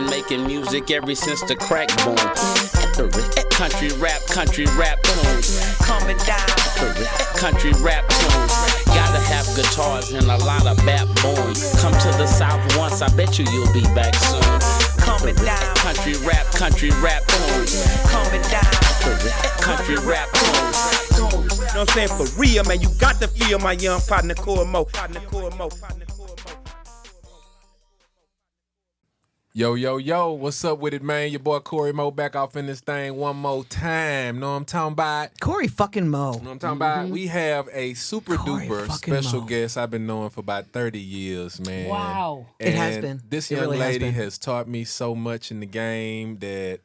been making music ever since the crack boom. Country rap tunes. Coming down. Country rap tunes. Gotta have guitars and a lot of backbones. Come to the South once, I bet you'll be back soon. Coming down. Country rap tunes. Coming down. Country rap tunes. You know what I'm saying? For real, man, you got to feel my young partner, Cory Mo. Yo, what's up with it, man? Your boy Cory Mo back off in this thing one more time. Know what I'm talking about? Cory fucking Mo. Know what I'm talking about? We have a super Cory duper fucking special Mo. guest I've been knowing for about 30 years, man. Wow. And It has been. This It young really has lady been. has taught me so much in the game that,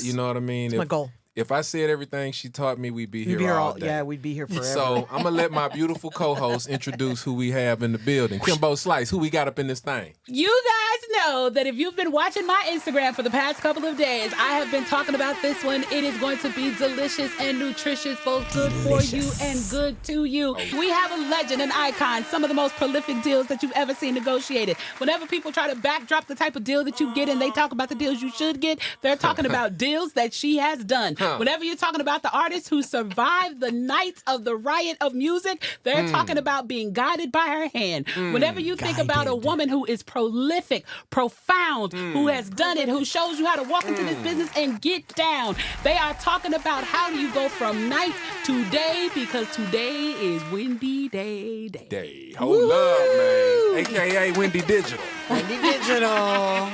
you know what I mean? It's my goal. If I said everything she taught me, we'd be here all day. Yeah, we'd be here forever. So I'm gonna let my beautiful co-host introduce who we have in the building. Kimbo Slice, who we got up in this thing? You guys know that if you've been watching my Instagram for the past couple of days, I have been talking about this one. It is going to be delicious and nutritious, both good for you and good to you. We have a legend, an icon, some of the most prolific deals that you've ever seen negotiated. Whenever people try to backdrop the type of deal that you get and they talk about the deals you should get, they're talking about deals that she has done. Whenever you're talking about the artists who survived the nights of the riot of music, they're talking about being guided by her hand. Whenever you think about a woman who is prolific, profound, who has done it, who shows you how to walk into this business and get down, they are talking about how do you go from night to day, because today is Wendy Day. Hold up, man. AKA Wendy Digital. Wendy Digital.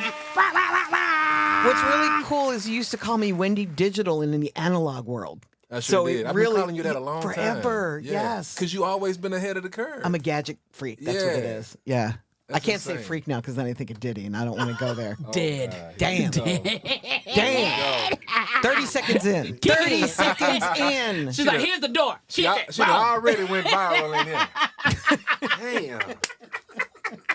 What's really cool is you used to call me Wendy Digital in the analog world. I sure did. I've been calling you that a long forever, time. yes. Because you always been ahead of the curve. I'm a gadget freak. That's what it Yeah. is. Yeah. I can't say insane. freak now because then I think of Diddy, and I don't want to go there. Dead. Damn. Damn. 30 seconds in. 30 seconds in. She's like, here's the door. She Kick it. done already went viral in here. Damn.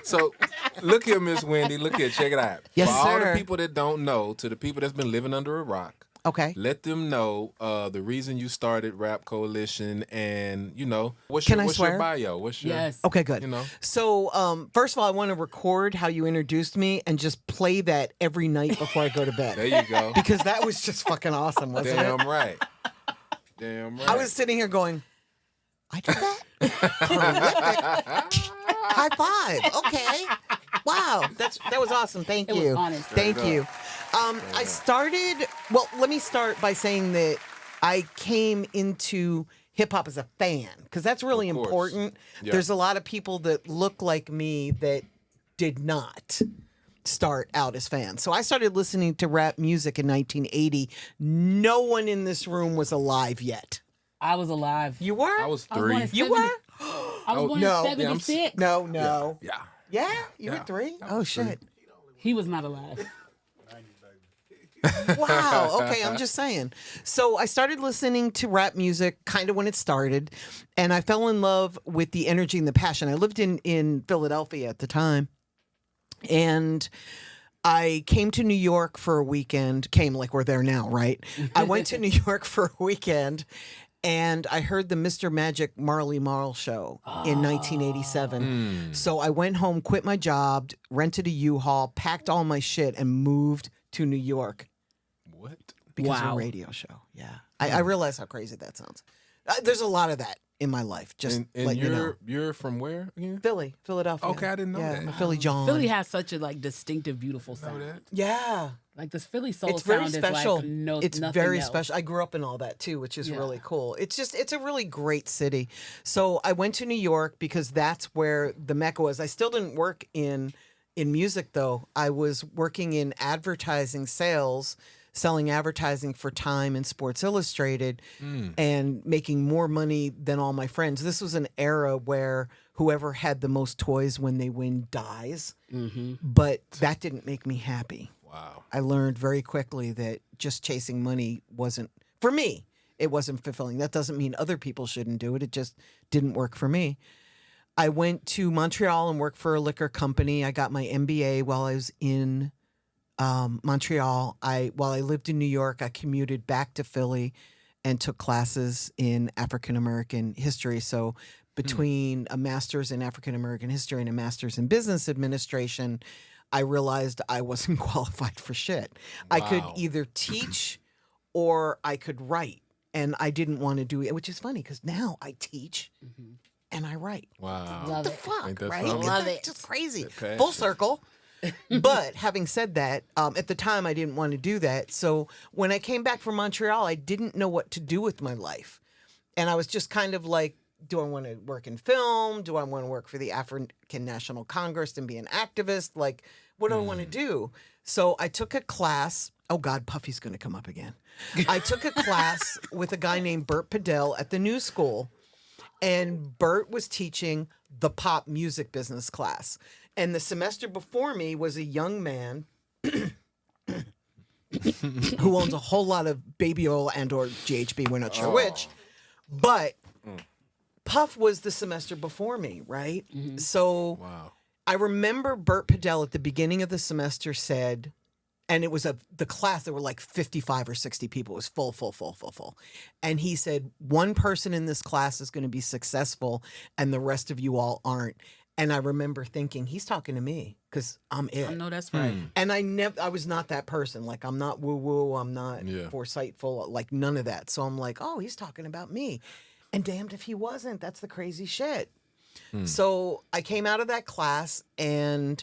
So, look here, Miss Wendy. Look here. Check it out. Yes, For all sir. the people that don't know, to the people that's been living under a rock, Okay. let them know the reason you started Rap Coalition and, you know, what's Can your, I what's swear? your bio? What's your, Yes. Okay, good. You know. So, first of all, I want to record how you introduced me and just play that every night before I go to bed. There you go. Because that was just fucking awesome, wasn't it? Damn right. Damn right. I was sitting here going, I did that? Terrific. High five. Okay. Wow. That was awesome. Thank It was you. honest. Thank you. I started, well, let me start by saying that I came into hip hop as a fan, because that's really Of course. important. Yeah. There's a lot of people that look like me that did not start out as fans. So I started listening to rap music in 1980. No one in this room was alive yet. I was alive. You were? I was I was born 3. in You were? I was born no. in 76. No. Yeah. Yeah? You were Yeah. 3? Oh, shit. He was not alive. Wow. Okay, I'm just saying. So I started listening to rap music kind of when it started, and I fell in love with the energy and the passion. I lived in Philadelphia at the time, and I came to New York for a weekend. Came like we're there now, right? I went to New York for a weekend, and I heard the Mr. Magic Marley Marl show in 1987. So I went home, quit my job, rented a U-Haul, packed all my shit, and moved to New York. What? Because of Wow. a radio show. Yeah. I realize how crazy that sounds. There's a lot of that in my life. Just And let you know. you're from where again? Philly, Philadelphia. Okay, I didn't know yeah, that. I'm a Philly John. Philly has such a distinctive, beautiful Know sound. that? Yeah. Like this Philly soul It's very sound special. is like It's nothing very else. special. I grew up in all that too, which is Yeah. really cool. It's a really great city. So I went to New York because that's where the Mecca was. I still didn't work in music though. I was working in advertising sales, selling advertising for Time and Sports Illustrated, and making more money than all my friends. This was an era where whoever had the most toys when they win dies. But that didn't make me happy. Wow. I learned very quickly that just chasing money wasn't, for me, it wasn't fulfilling. That doesn't mean other people shouldn't do it. It just didn't work for me. I went to Montreal and worked for a liquor company. I got my MBA while I was in Montreal. While I lived in New York, I commuted back to Philly and took classes in African American history. So between a master's in African American history and a master's in business administration, I realized I wasn't qualified for shit. I could either teach or I could write. And I didn't want to do it, which is funny because now I teach and I write. Wow. What the fuck, Ain't that right? something? Love It's it. just crazy. Okay. Full circle. But having said that, at the time I didn't want to do that. So when I came back from Montreal, I didn't know what to do with my life. And I was just kind of like, do I want to work in film? Do I want to work for the African National Congress and be an activist? Like, what do I want to do? So I took a class. Oh, God, Puffy's going to come up again. I took a class with a guy named Bert Padell at the New School. And Bert was teaching the pop music business class. And the semester before me was a young man who owns a whole lot of baby oil and or GHB. We're not sure which. But Puff was the semester before me, right? So I remember Bert Padell at the beginning of the semester said, and it was the class, there were like 55 or 60 people. It was full. And he said, one person in this class is going to be successful and the rest of you all aren't. And I remember thinking, he's talking to me because I'm it. I know that's right. And I was not that person. Like, I'm not woo-woo. I'm not foresightful, like none of that. So I'm like, oh, he's talking about me. And damned if he wasn't. That's the crazy shit. So I came out of that class and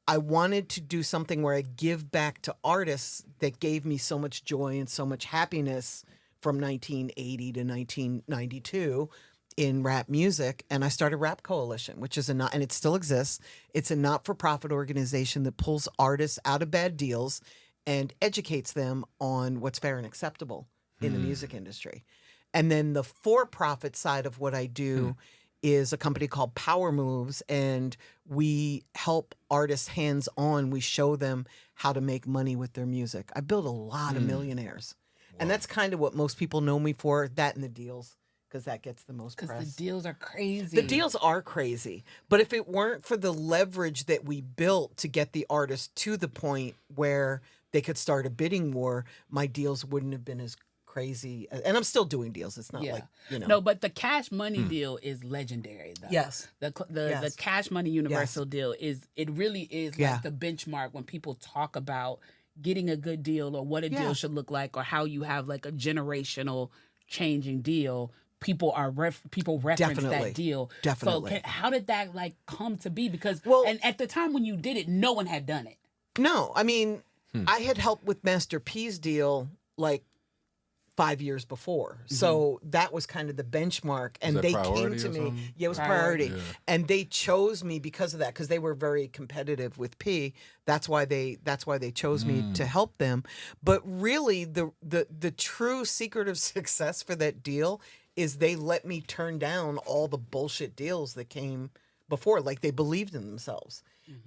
I wanted to do something where I give back to artists that gave me so much joy and so much happiness from 1980 to 1992 in rap music. And I started Rap Coalition, which is and it still exists. It's a not-for-profit organization that pulls artists out of bad deals and educates them on what's fair and acceptable in the music industry. And then the for-profit side of what I do is a company called Power Moves, and we help artists hands-on. We show them how to make money with their music. I build a lot of millionaires. And that's kind of what most people know me for, that and the deals, because that gets the most press. Because the deals are crazy. The deals are crazy. But if it weren't for the leverage that we built to get the artist to the point where they could start a bidding war, my deals wouldn't have been as crazy. And I'm still doing deals. It's not like, No, but the Cash Money deal is legendary, though. Yes. The Cash Money Universal deal really is like the benchmark when people talk about getting a good deal or what a deal should look like or how you have like a generational changing deal. People reference that deal. Definitely. So how did that like come to be? Because and at the time when you did it, no one had done it. No, I mean, I had helped with Master P's deal like 5 years before. So that was kind of the benchmark. And they came to me. Yeah, it was priority. Yeah. And they chose me because of that, because they were very competitive with P. That's why they chose me to help them. But really the true secret of success for that deal is they let me turn down all the bullshit deals that came before. Like, they believed in themselves.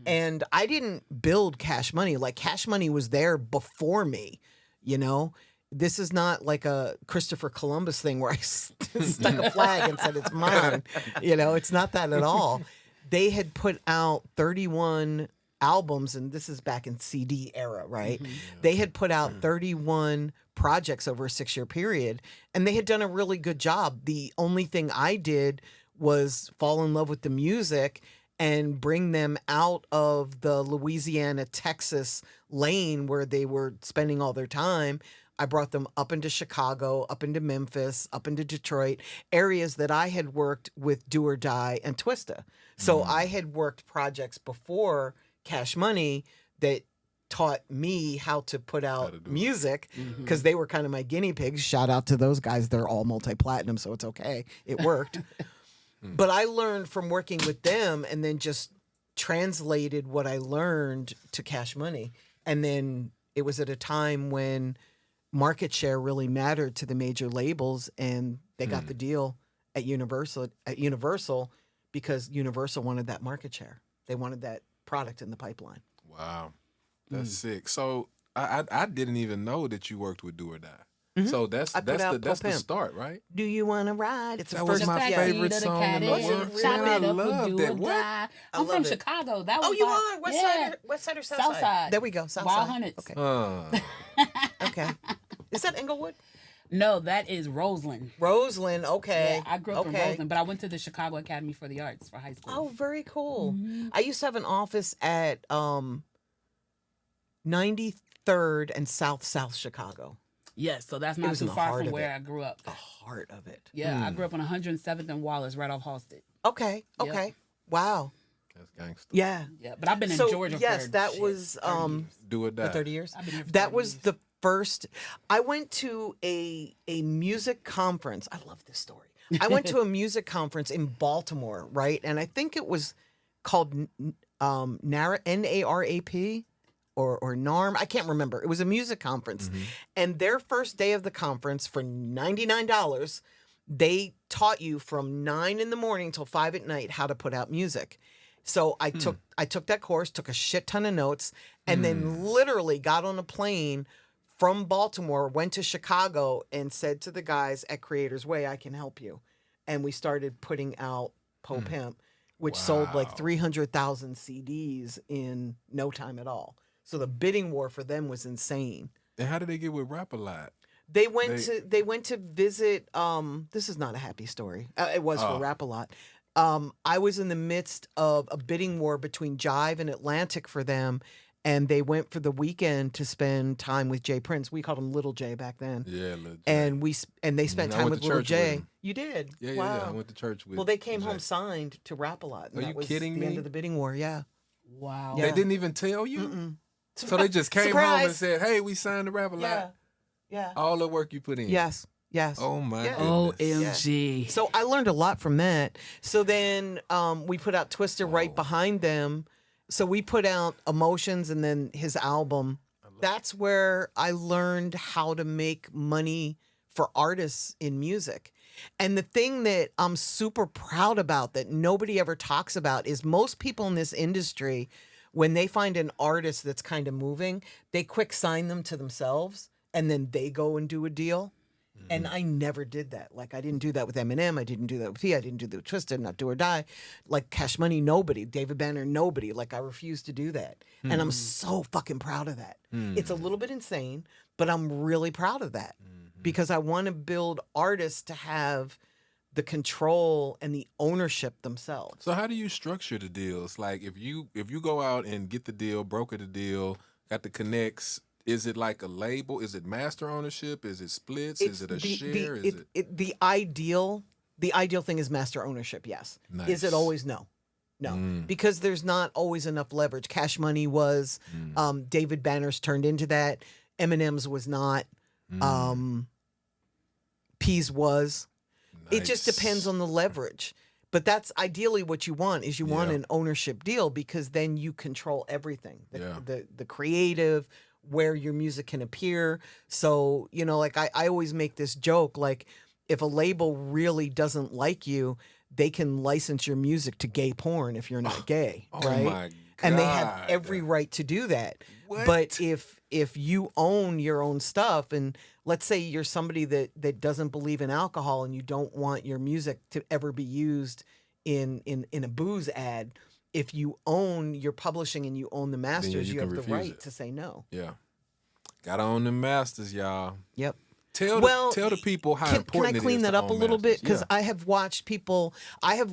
And I didn't build Cash Money. Like, Cash Money was there before me, you know? This is not like a Christopher Columbus thing where I stuck a flag and said it's mine. You know, it's not that at all. They had put out 31 albums, and this is back in CD era, right? They had put out 31 projects over a 6-year period, and they had done a really good job. The only thing I did was fall in love with the music and bring them out of the Louisiana, Texas lane where they were spending all their time. I brought them up into Chicago, up into Memphis, up into Detroit, areas that I had worked with Do or Die and Twista. So I had worked projects before Cash Money that taught me how to put out music, because they were kind of my guinea pigs. Shout out to those guys. They're all multi-platinum, so it's okay. It worked. But I learned from working with them and then just translated what I learned to Cash Money. And then it was at a time when market share really mattered to the major labels, and they got the deal at Universal because Universal wanted that market share. They wanted that product in the pipeline. Wow. That's sick. So I didn't even know that you worked with Do or Die. So that's the start, right? Do you want to ride? It's that was my favorite song in the world. Man, I love that. What? I'm from Chicago. That was you are? West Side or South Side? There we go. South Wild Side. Hunnets. Okay. Okay. Is that Inglewood? No, that is Roseland. Roseland, okay. Yeah, I grew up in Roseland, but I went to the Chicago Academy for the Arts for high school. Oh, very cool. I used to have an office at 93rd and South Chicago. Yes, so that's not was too in the far heart from of where it. I grew up. The heart of it. Yeah, I grew up on 107th and Wallace, right off Halsted. Okay. Yep. Wow. That's gangster. Yeah. Yeah, but I've been in So Georgia yes, for that shit, was 30 years. Do or die. for 30 years. I've been here for That 30 was years. the first. I went to a music conference. I love this story. I went to a music conference in Baltimore, right? And I think it was called NAACP or NARM. I can't remember. It was a music conference. And their first day of the conference for $99, they taught you from 9 in the morning till 5 at night how to put out music. So I took that course, took a shit ton of notes, and then literally got on a plane from Baltimore, went to Chicago, and said to the guys at Creators Way, I can help you. And we started putting out Po Pimp, which sold like 300,000 CDs in no time at all. So the bidding war for them was insane. And how did they get with Rap a Lot? They went to visit. This is not a happy story. It was for Rap a Lot. I was in the midst of a bidding war between Jive and Atlantic for them, and they went for the weekend to spend time with Jay Prince. We called him Little J back then. Yeah, Lil J. And they spent I time went with to Little church with J. him. You did? Yeah, Wow. yeah. I went to church with. Well, they came Jay. home signed to Rap a Lot. Are you kidding the me? end of the bidding war. Yeah. Wow. Yeah. They didn't even tell you. Mm-mm. So they just came home Surprise. and said, "Hey, we signed the Rap a Lot." Yeah. Yeah. All the work you put in. Yes. Yes. Oh my Yeah. goodness. OMG. So I learned a lot from that. So then we put out Twista right behind them. So we put out Emotions and then his album. That's where I learned how to make money for artists in music. And the thing that I'm super proud about that nobody ever talks about is most people in this industry, when they find an artist that's kind of moving, they quick sign them to themselves and then they go and do a deal. And I never did that. Like, I didn't do that with Eminem. I didn't do that with P. I didn't do that with Twista, not Do or Die. Like, Cash Money, nobody. David Banner, nobody. Like, I refused to do that. And I'm so fucking proud of that. It's a little bit insane, but I'm really proud of that because I want to build artists to have the control and the ownership themselves. So how do you structure the deals? Like, if you go out and get the deal, broker the deal, got the connects. Is it like a label? Is it master ownership? Is it splits? Is it a share? The ideal thing is master ownership, yes. Nice. Is it always? No. Because there's not always enough leverage. Cash Money was, David Banner's turned into that. Eminem's was not. P's was. It just depends on the leverage. But that's ideally what you want is you want an ownership deal because then you control everything. The creative, where your music can appear. So, you know, like I always make this joke, like if a label really doesn't like you, they can license your music to gay porn if you're not gay, right? Oh my God. And they have every right to do that. What? But if you own your own stuff, and let's say you're somebody that doesn't believe in alcohol and you don't want your music to ever be used in a booze ad, if you own your publishing and you own the masters, you have the right to say no. Yeah. Gotta own the masters, y'all. Yep. Tell the people how important can I clean it is that to up a own little bit? masters. Because Yeah. I have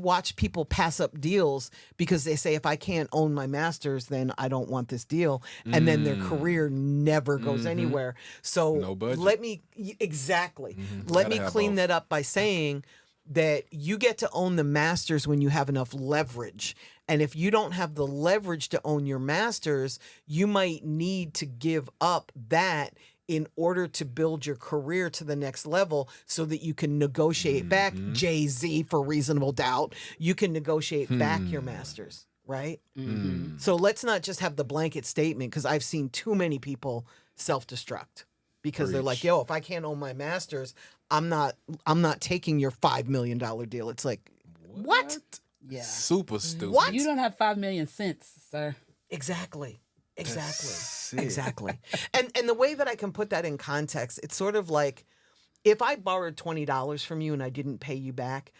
watched people pass up deals because they say if I can't own my masters, then I don't want this deal, and then their career never goes anywhere. So No budget. let me let Gotta me have clean both. that up by saying that you get to own the masters when you have enough leverage. And if you don't have the leverage to own your masters, you might need to give up that in order to build your career to the next level so that you can negotiate back Jay-Z for Reasonable Doubt. You can negotiate back your masters, right? So let's not just have the blanket statement because I've seen too many people self-destruct because they're like, yo, if I can't own my masters, I'm not taking your $5 million deal. It's like, what? Yeah. Super stupid. What? You don't have 5 million cents, sir. Exactly. sick. Exactly. And the way that I can put that in context, it's sort of like if I borrowed $20 from you and I didn't pay you back,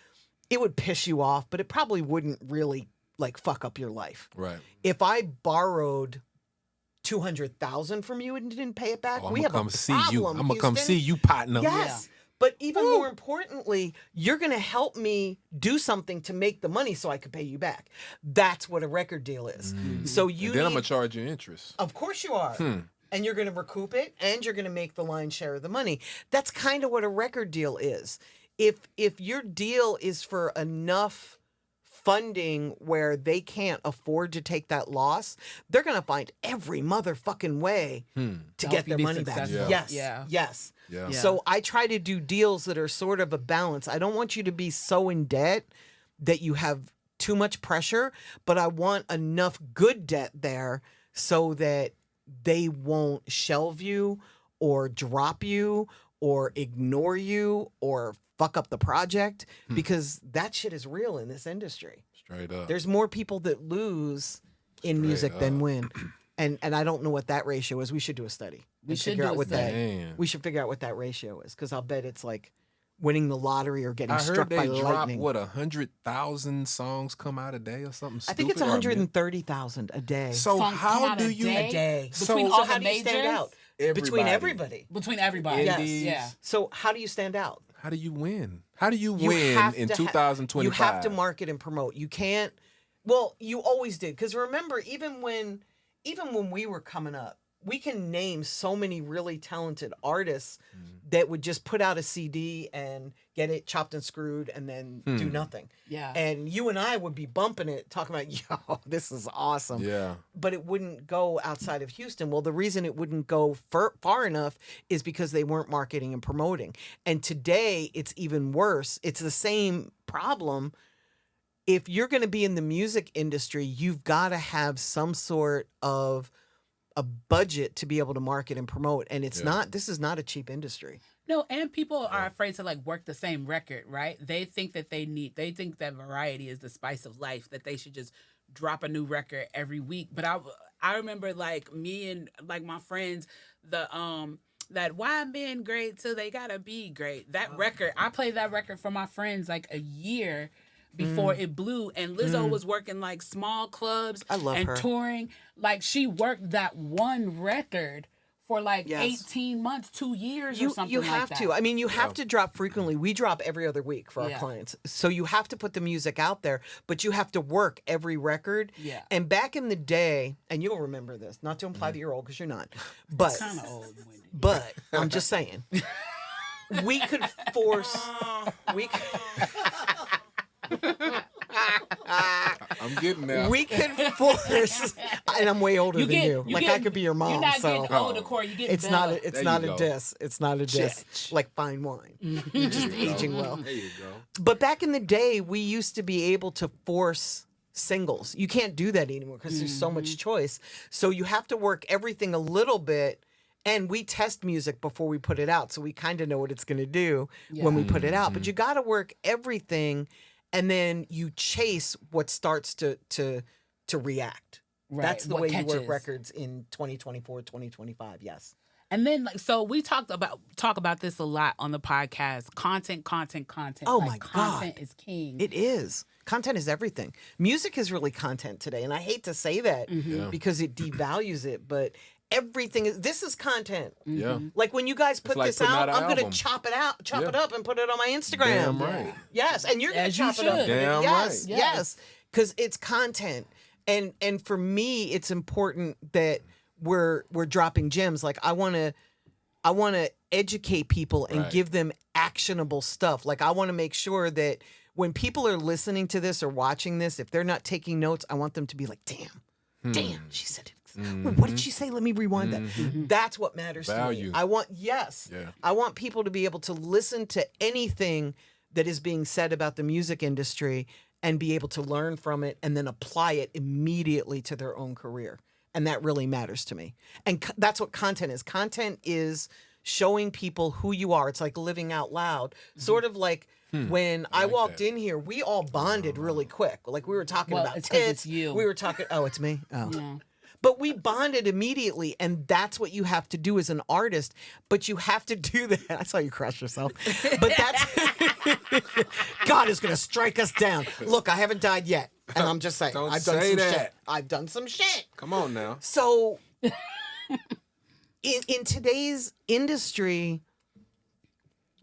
it would piss you off, but it probably wouldn't really like fuck up your life. Right. If I borrowed $200,000 from you and didn't pay it back, Oh, we have a come see problem. you. I'm gonna come Houston. see you, partner. Yes. But even more importantly, you're going to help me do something to make the money so I can pay you back. That's what a record deal is. So you then I'm going to charge you interest. Of course you are. And you're going to recoup it, and you're going to make the lion's share of the money. That's kind of what a record deal is. If your deal is for enough funding where they can't afford to take that loss, they're going to find every motherfucking way to get their money back. Yes. Yes. Yeah. So I try to do deals that are sort of a balance. I don't want you to be so in debt that you have too much pressure, but I want enough good debt there so that they won't shelve you or drop you or ignore you or fuck up the project, because that shit is real in this industry. Straight up. There's more people that lose in music than win. And I don't know what that ratio is. We should do a study. We should do a study. We should figure out what that ratio is, because I'll bet it's like winning the lottery or getting I struck heard by they drop, lightning. 100,000 songs come out a day or something stupid? I think it's 130,000 a day. So Songs come how out do a you... day? A day. Between So all how the do you stand majors? out? Everybody. Between everybody. Between everybody. Yes. Yeah. So how do you stand out? How do you win? How do you You win have in to 2025? You have to market and promote. You can't. Well, you always did, because remember, even when we were coming up, we can name so many really talented artists that would just put out a CD and get it chopped and screwed and then do nothing. Yeah. And you and I would be bumping it, talking about, yo, this is awesome. Yeah. But it wouldn't go outside of Houston. Well, the reason it wouldn't go far enough is because they weren't marketing and promoting. And today, it's even worse. It's the same problem. If you're going to be in the music industry, you've got to have some sort of a budget to be able to market and promote. And it's not, this is not a cheap industry. No, and people are afraid to like work the same record, right? They think that they think that variety is the spice of life, that they should just drop a new record every week. But I remember like me and like my friends, that why men great till they gotta be great. That record, I played that record for my friends like a year before it blew, and Lizzo was working like small clubs and her. touring. Like she worked that one record for like 18 months, 2 years or something you like have that. to. I mean, you have to drop frequently. We drop every other week for our clients. So you have to put the music out there, but you have to work every record. Yeah. And back in the day, and you'll remember this, not to imply that you're old, because you're not, but Kind of old, Wendy. but I'm just saying, we could force, I'm getting there. we could force, and I'm way older than you. Like I could be your mom. You're not so getting older, Cory. You get it's not a, it's There not you a go. diss. It's not a diss. Like fine wine. You're just aging well. There you go. But back in the day, we used to be able to force singles. You can't do that anymore because there's so much choice. So you have to work everything a little bit. And we test music before we put it out. So we kind of know what it's going to do when we put it out. But you got to work everything. And then you chase what starts to react. Right. That's the What way you catches. work records in 2024, 2025. Yes. And then, like, so we talk about this a lot on the podcast. Content. Oh, Like, my content God. is king. It is. Content is everything. Music is really content today. And I hate to say that because it devalues it, but everything is, this is content. Yeah. Like when you guys put like this putting out, out an I'm going album. to chop it up and put it on my Instagram. Damn right. Yes, and you're going to As you chop it up. should. Damn yes, right. yes, because it's content, and for me, it's important that we're dropping gems. Like I want to educate people and Right. give them actionable stuff. Like I want to make sure that when people are listening to this or watching this, if they're not taking notes, I want them to be like, damn, she said it. Wait, what did she say? Let me rewind that. That's what matters Value. to me. I want I want people to be able to listen to anything that is being said about the music industry and be able to learn from it and then apply it immediately to their own career. And that really matters to me. And that's what content is. Content is showing people who you are. It's like living out loud. Sort of like when I like walked that. in here, we all bonded really quick. Like we were talking Well, about it's 'cause tits. it's you. We were talking, oh, it's me? Oh. Yeah. But we bonded immediately, and that's what you have to do as an artist. But you have to do that. I saw you crush yourself. But that's God is going to strike us down. Look, I haven't died yet, and I'm just saying Don't I've done say some that. shit. I've done some shit. Come on now. So, in today's industry,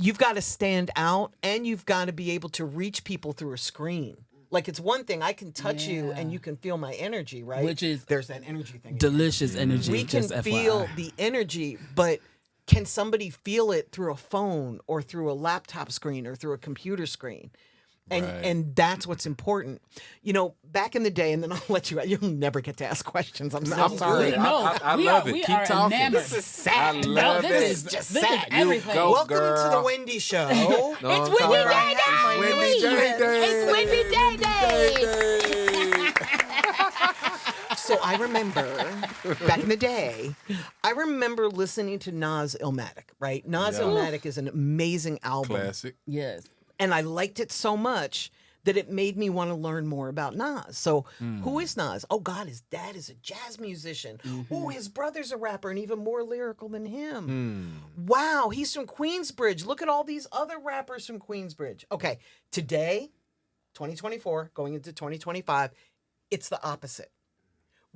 you've got to stand out and you've got to be able to reach people through a screen. Like, it's one thing I can touch you and you can feel my energy, right? Which is there's that energy thing. delicious energy. We can just feel FYI. the energy, but can somebody feel it through a phone or through a laptop screen or through a computer screen? And that's what's important. You know, back in the day, and then I'll let you. You'll never get to ask questions. I'm so sorry. good. No, I we love are, it. we Keep are talking. enamored. This is sad. I love no, it. this is just this sad. is everything. go, Welcome girl. to the Wendy Show. No, It's I'm Wendy talking Day about- Day. Wendy Day It's Wendy Day Day. So I remember back in the day, I remember listening to Nas Illmatic, right? Nas Illmatic is an amazing album. Classic. Yes. And I liked it so much that it made me want to learn more about Nas. So who is Nas? Oh God, his dad is a jazz musician. Oh, his brother's a rapper and even more lyrical than him. Wow, he's from Queensbridge. Look at all these other rappers from Queensbridge. Okay, today, 2024, going into 2025, it's the opposite.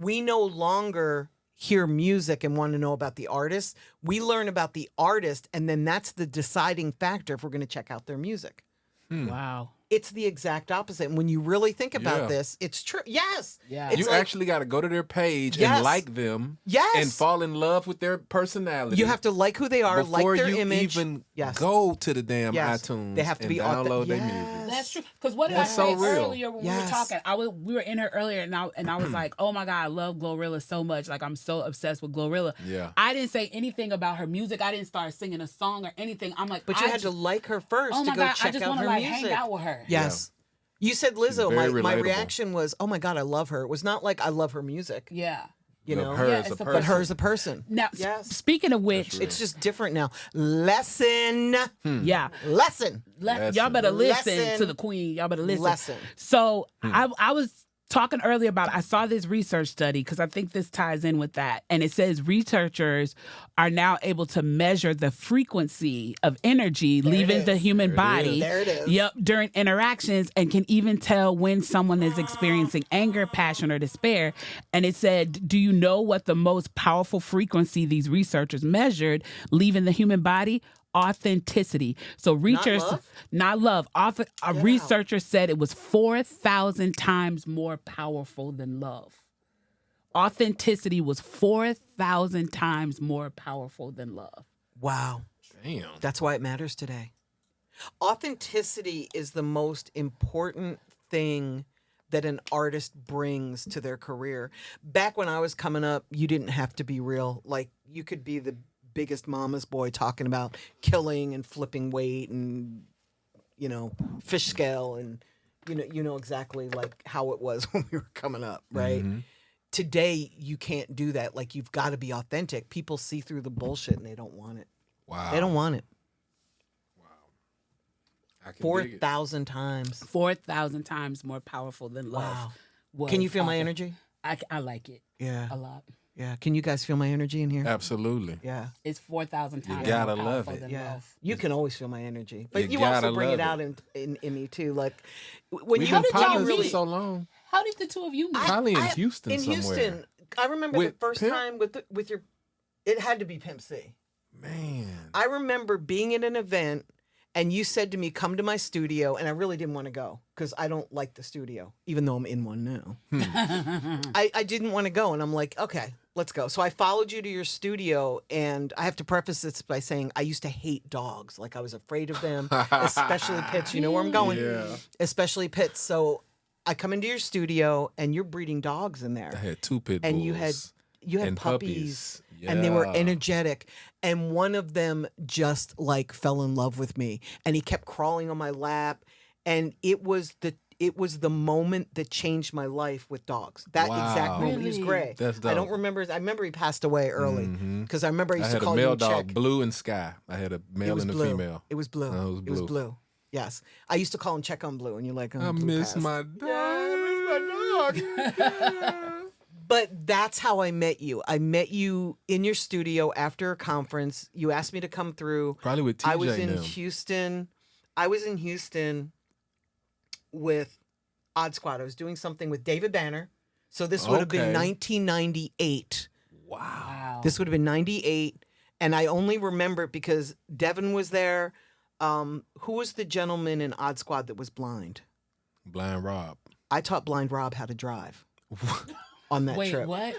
We no longer hear music and want to know about the artist. We learn about the artist, and then that's the deciding factor if we're going to check out their music. Wow. It's the exact opposite. And when you really think about Yeah. this, it's true. Yes. Yeah. It's You like, actually got to go to their page Yes. and like them. Yes. And fall in love with their personality. you have to like who they are, before like their you image. even Yes. go to the damn Yes. iTunes. They have to and be download their yes. music. That's true. Because what did That's I say so real. earlier when we were Yes. talking? We were in here earlier, and I was like, "Oh my God, I love Glorilla so much. Like I'm so obsessed with Glorilla." Yeah. I didn't say anything about her music. I didn't start singing a song or anything. I'm like, But you had to like her first Oh to my go God, check I just out want her to like music. hang out with her. Yes. You said Lizzo. very My relatable. reaction was, oh my God, I love her. It was not like I love her music, Yeah. you know, Her Yeah, as a it's a- person. but her as a person. Now, Yes. speaking of which, real. It's just different now. Lesson. yeah. Lesson. Y'all better listen Lesson. to the queen. Y'all better listen. Lesson. So I was talking earlier about, I saw this research study because I think this ties in with that. And it says researchers are now able to measure the frequency of energy leaving the human body. There it is. Yep, during interactions, and can even tell when someone is experiencing anger, passion, or despair. And it said, do you know what the most powerful frequency these researchers measured leaving the human body? Authenticity. So not love. A researcher said it was 4,000 times more powerful than love. Authenticity was 4,000 times more powerful than love. Wow. Damn. That's why it matters today. Authenticity is the most important thing that an artist brings to their career. Back when I was coming up, you didn't have to be real. Like, you could be the biggest mama's boy talking about killing and flipping weight and, you know, fish scale, and you know exactly like how it was when we were coming up, right? Today you can't do that. Like, you've got to be authentic. People see through the bullshit and they don't want it. Wow. They don't want it. I can dig it. 4,000 times. 4,000 times more powerful than love. Wow. was Can you feel my author- energy? I like it Yeah. a lot. Yeah. Can you guys feel my energy in here? Absolutely. Yeah. It's 4,000 times gotta more love powerful it. than Yeah. love. You can always feel my energy. But You you also gotta bring it love out in me too. Like when We've you been did y'all partners for meet? so long. How did the two of you meet? Probably in Houston in somewhere. Houston, I remember the With first Pimp? time with your it had to be Pimp C. Man. I remember being at an event and you said to me, come to my studio, and I really didn't want to go because I don't like the studio, even though I'm in one now. I didn't want to go, and I'm like, okay, let's go. So I followed you to your studio, and I have to preface this by saying I used to hate dogs. Like, I was afraid of them, especially pits. You know where I'm going? Yeah. Especially pits. So I come into your studio, and you're breeding dogs in there. I had 2 pit bulls. And you had and puppies, and they were Yeah. energetic, and one of them just like fell in love with me, and he kept crawling on my lap, and it was the moment that changed my life with dogs. That exact Wow. moment. He was Really? gray. That's I don't dope. remember. I remember he passed away early because I remember I I used to had a call you male a dog, chick. Blue and Sky. I had a It male was and a blue. female. It was blue. Oh, it was blue. Yes, I used to call him Check on Blue, and you're like, oh, I Blue miss passed. my dog. I miss my dog. But that's how I met you. I met you in your studio after a conference. You asked me to come through. Probably with TJ I was in and them. Houston. I was in Houston with Odd Squad. I was doing something with David Banner. So this would have been Okay. 1998. Wow. This would have been 98. And I only remember it because Devin was there. Who was the gentleman in Odd Squad that was blind? Blind Rob. I taught Blind Rob how to drive on that Wait, trip. what?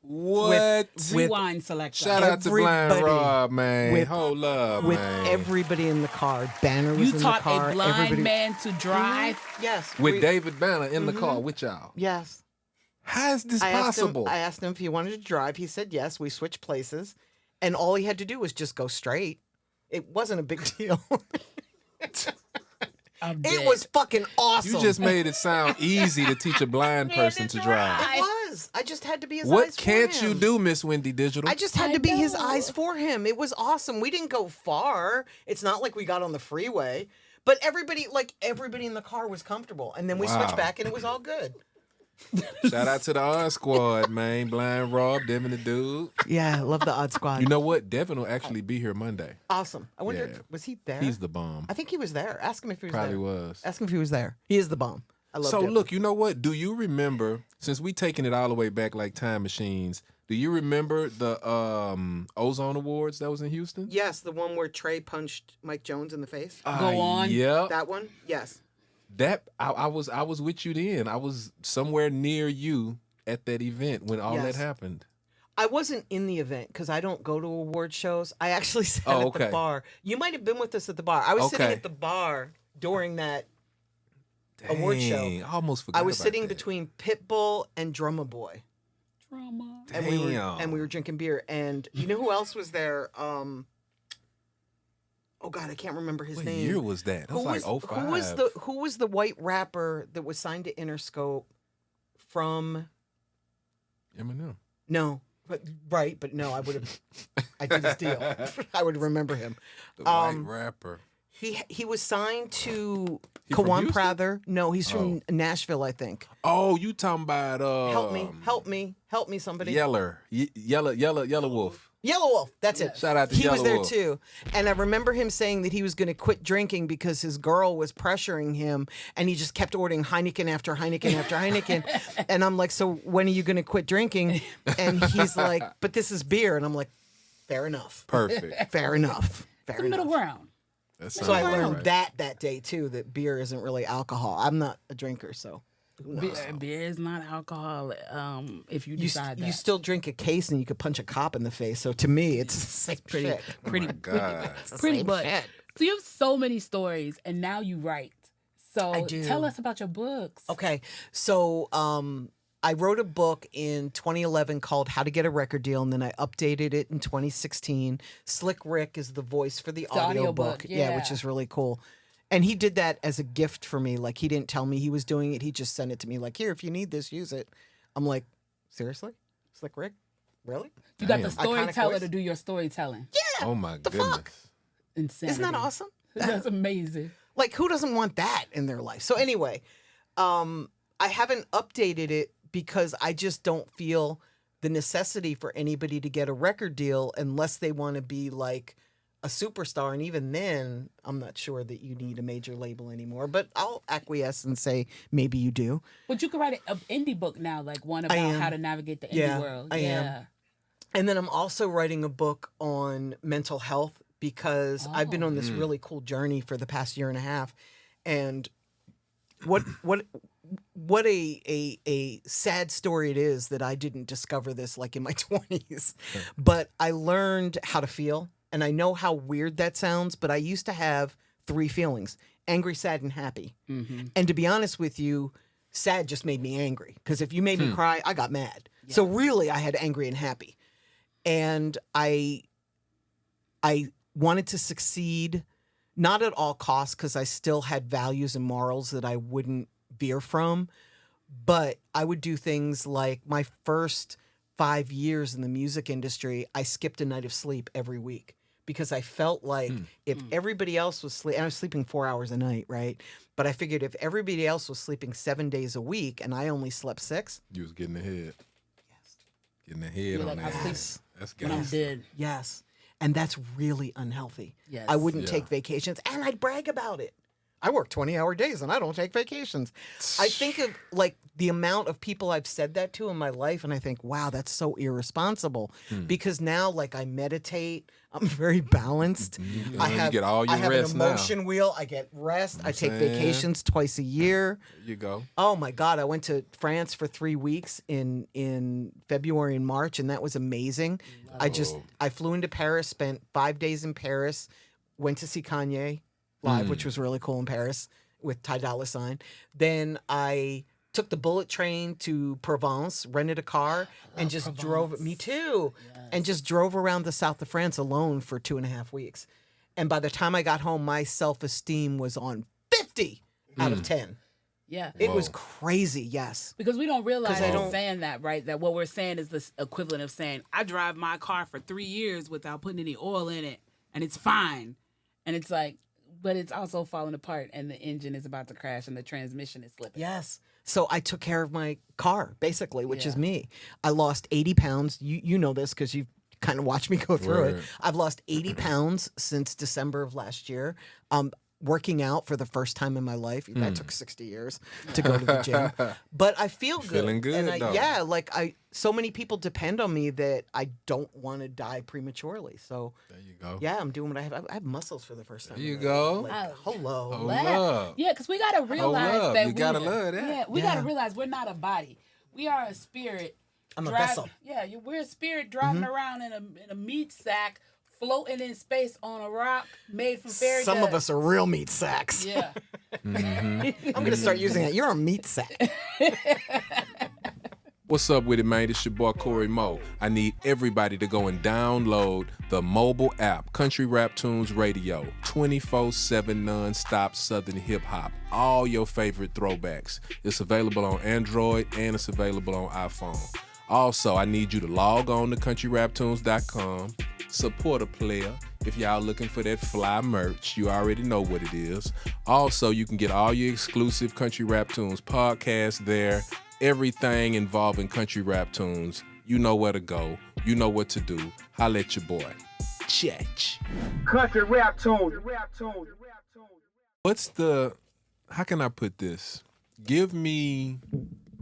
What? Rewind selection. Shout out to Blind Everybody Rob, man. Hold up, With man. everybody in the car. Banner was You in the taught car. a blind everybody... man to drive. Yes. With David Banner in the car with y'all. Yes. How is this I possible? asked him if he wanted to drive. He said yes. We switched places. And all he had to do was just go straight. It wasn't a big deal. It was fucking awesome. You just made it sound easy to teach a blind person to drive. It was. I just had to be his eyes What for can't him. you do, Miss Wendy Digital? I just had to be his eyes for him. It was awesome. We didn't go far. It's not like we got on the freeway. But everybody in the car was comfortable. And then we switched back and it was all good. Shout out to the Odd Squad, man. Blind Rob, Devin the Dude. Yeah, I love the Odd Squad. You know what? Devin will actually be here Monday. Awesome. I wonder, Yeah. was he there? He's the bomb. I think he was there. Ask him if he was Probably there. was. Ask him if he was there. He is the bomb. I love So Devin. look, you know what? Do you remember, since we taking it all the way back like time machines, do you remember the Ozone Awards that was in Houston? Yes, the one where Trey punched Mike Jones in the face. Go on. Yep. That one? Yes. That I was with you then. I was somewhere near you at that event when all Yes. that happened. I wasn't in the event because I don't go to award shows. I actually sat at okay. the bar. You might have been with us at the bar. I was sitting Okay. at the bar during that award show. Dang, I almost forgot. I was about sitting that. between Pitbull and Drummer Boy. Drama. And we were drinking beer. And you know who else was there? Oh God, I can't remember his What name. year was that? That was like 05. Who was the white rapper that was signed to Interscope from? Eminem. No, but no, I would have. I did his deal. I would remember him. The white rapper. He was signed to He from Kawan Houston? Prather. No, he's from Nashville, I think. Oh, you talking about Help me, somebody. Yellow Wolf. Yellow Wolf, that's it. Shout out to He was Yellow there Wolf. too. And I remember him saying that he was going to quit drinking because his girl was pressuring him and he just kept ordering Heineken after Heineken after Heineken. And I'm like, so when are you going to quit drinking? And he's like, but this is beer. And I'm like, fair enough. Perfect. Fair enough. Fair The middle enough. ground. That So I sounds learned right. that day too, that beer isn't really alcohol. I'm not a drinker, so who knows? Beer is not alcohol. If you You, decide that. you still drink a case and you could punch a cop in the face. So to me, it's pretty, shit. pretty, Oh my God. pretty same much. shit. So you have so many stories, and now you write. So I do. tell us about your books. Okay, so I wrote a book in 2011 called How to Get a Record Deal, and then I updated it in 2016. Slick Rick is the voice for the audiobook. audiobook, Yeah, which yeah. is really cool. And he did that as a gift for me. Like, he didn't tell me he was doing it. He just sent it to me like, here, if you need this, use it. I'm like, seriously? Slick Rick? Really? You got the Damn. Iconic storyteller voice. to do your storytelling. Yeah. Oh my the goodness. fuck? Insanity. Isn't that awesome? That's amazing. Like, who doesn't want that in their life? So anyway, I haven't updated it because I just don't feel the necessity for anybody to get a record deal unless they want to be like a superstar. And even then, I'm not sure that you need a major label anymore. But I'll acquiesce and say maybe you do. But you could write an indie book now, like one about am. how to navigate the indie Yeah, world. I am. And then I'm also writing a book on mental health because I've been on this really cool journey for the past year and a half. And what a sad story it is that I didn't discover this like in my 20s. But I learned how to feel, and I know how weird that sounds, but I used to have 3 feelings: angry, sad, and happy. And to be honest with you, sad just made me angry, because if you made me cry, I got mad. So really I had angry and happy. And I wanted to succeed, not at all costs, because I still had values and morals that I wouldn't veer from. But I would do things like my first 5 years in the music industry, I skipped a night of sleep every week because I felt like if everybody else was sleeping, I was sleeping 4 hours a night, right? But I figured if everybody else was sleeping 7 days a week and I only slept 6, You was getting ahead. yes, Getting ahead You're on like, I that. sleep That's when I'm good. dead. yes. And that's really unhealthy. Yes. I wouldn't Yeah. take vacations, and I'd brag about it. I work 20-hour days and I don't take vacations. I think of like the amount of people I've said that to in my life, and I think, wow, that's so irresponsible. Because now, like, I meditate. I'm very balanced. You get all your I have rest an emotion wheel. I get rest. I take vacations twice a year. There you go. Oh my God! I went to France for 3 weeks in February and March, and that was amazing. I flew into Paris, spent 5 days in Paris, went to see Kanye live, which was really cool in Paris with Ty Dolla $ign. Then I took the bullet train to Provence, rented a car, and just drove. Me too. Yes. And just drove around the south of France alone for 2.5 weeks. And by the time I got home, my self-esteem was on 50 out of 10. Yeah. It was crazy, yes. Because we don't realize saying that, right? That what we're saying is the equivalent of saying, I drive my car for 3 years without putting any oil in it, and it's fine. And it's like, but it's also falling apart, and the engine is about to crash, and the transmission is slipping. Yes. So I took care of my car, basically, which is me. I lost 80 pounds. You know this because you've kind of watched me go through it. I've lost 80 pounds since December of last year. Working out for the first time in my life. That took 60 years to go to the gym. But I feel good. Feeling good, and so many people depend on me that I don't want to die prematurely. So there you go. Yeah, I'm doing what I have. I have muscles for the first time. There you go. Like, hello. Hold up. Yeah, because we got to realize Hold up. that you gotta love that. Yeah, we got to realize we're not a body. We are a spirit. I'm a vessel. Yeah, we're a spirit driving around in a meat sack, floating in space on a rock made from fairy Some dust. of us are real meat sacks. Yeah. I'm going to start using that. You're a meat sack. What's up with it, man? It's your boy Cory Mo. I need everybody to go and download the mobile app, Country Rap Tunes Radio, 24/7 non-stop Southern hip hop. All your favorite throwbacks. It's available on Android and it's available on iPhone. Also, I need you to log on to countryraptunes.com, support a player. If y'all looking for that fly merch, you already know what it is. Also, you can get all your exclusive Country Rap Tunes podcasts there. Everything involving Country Rap Tunes. You know where to go. You know what to do. Holla at your boy. Chech. Country Rap Tunes. How can I put this? Give me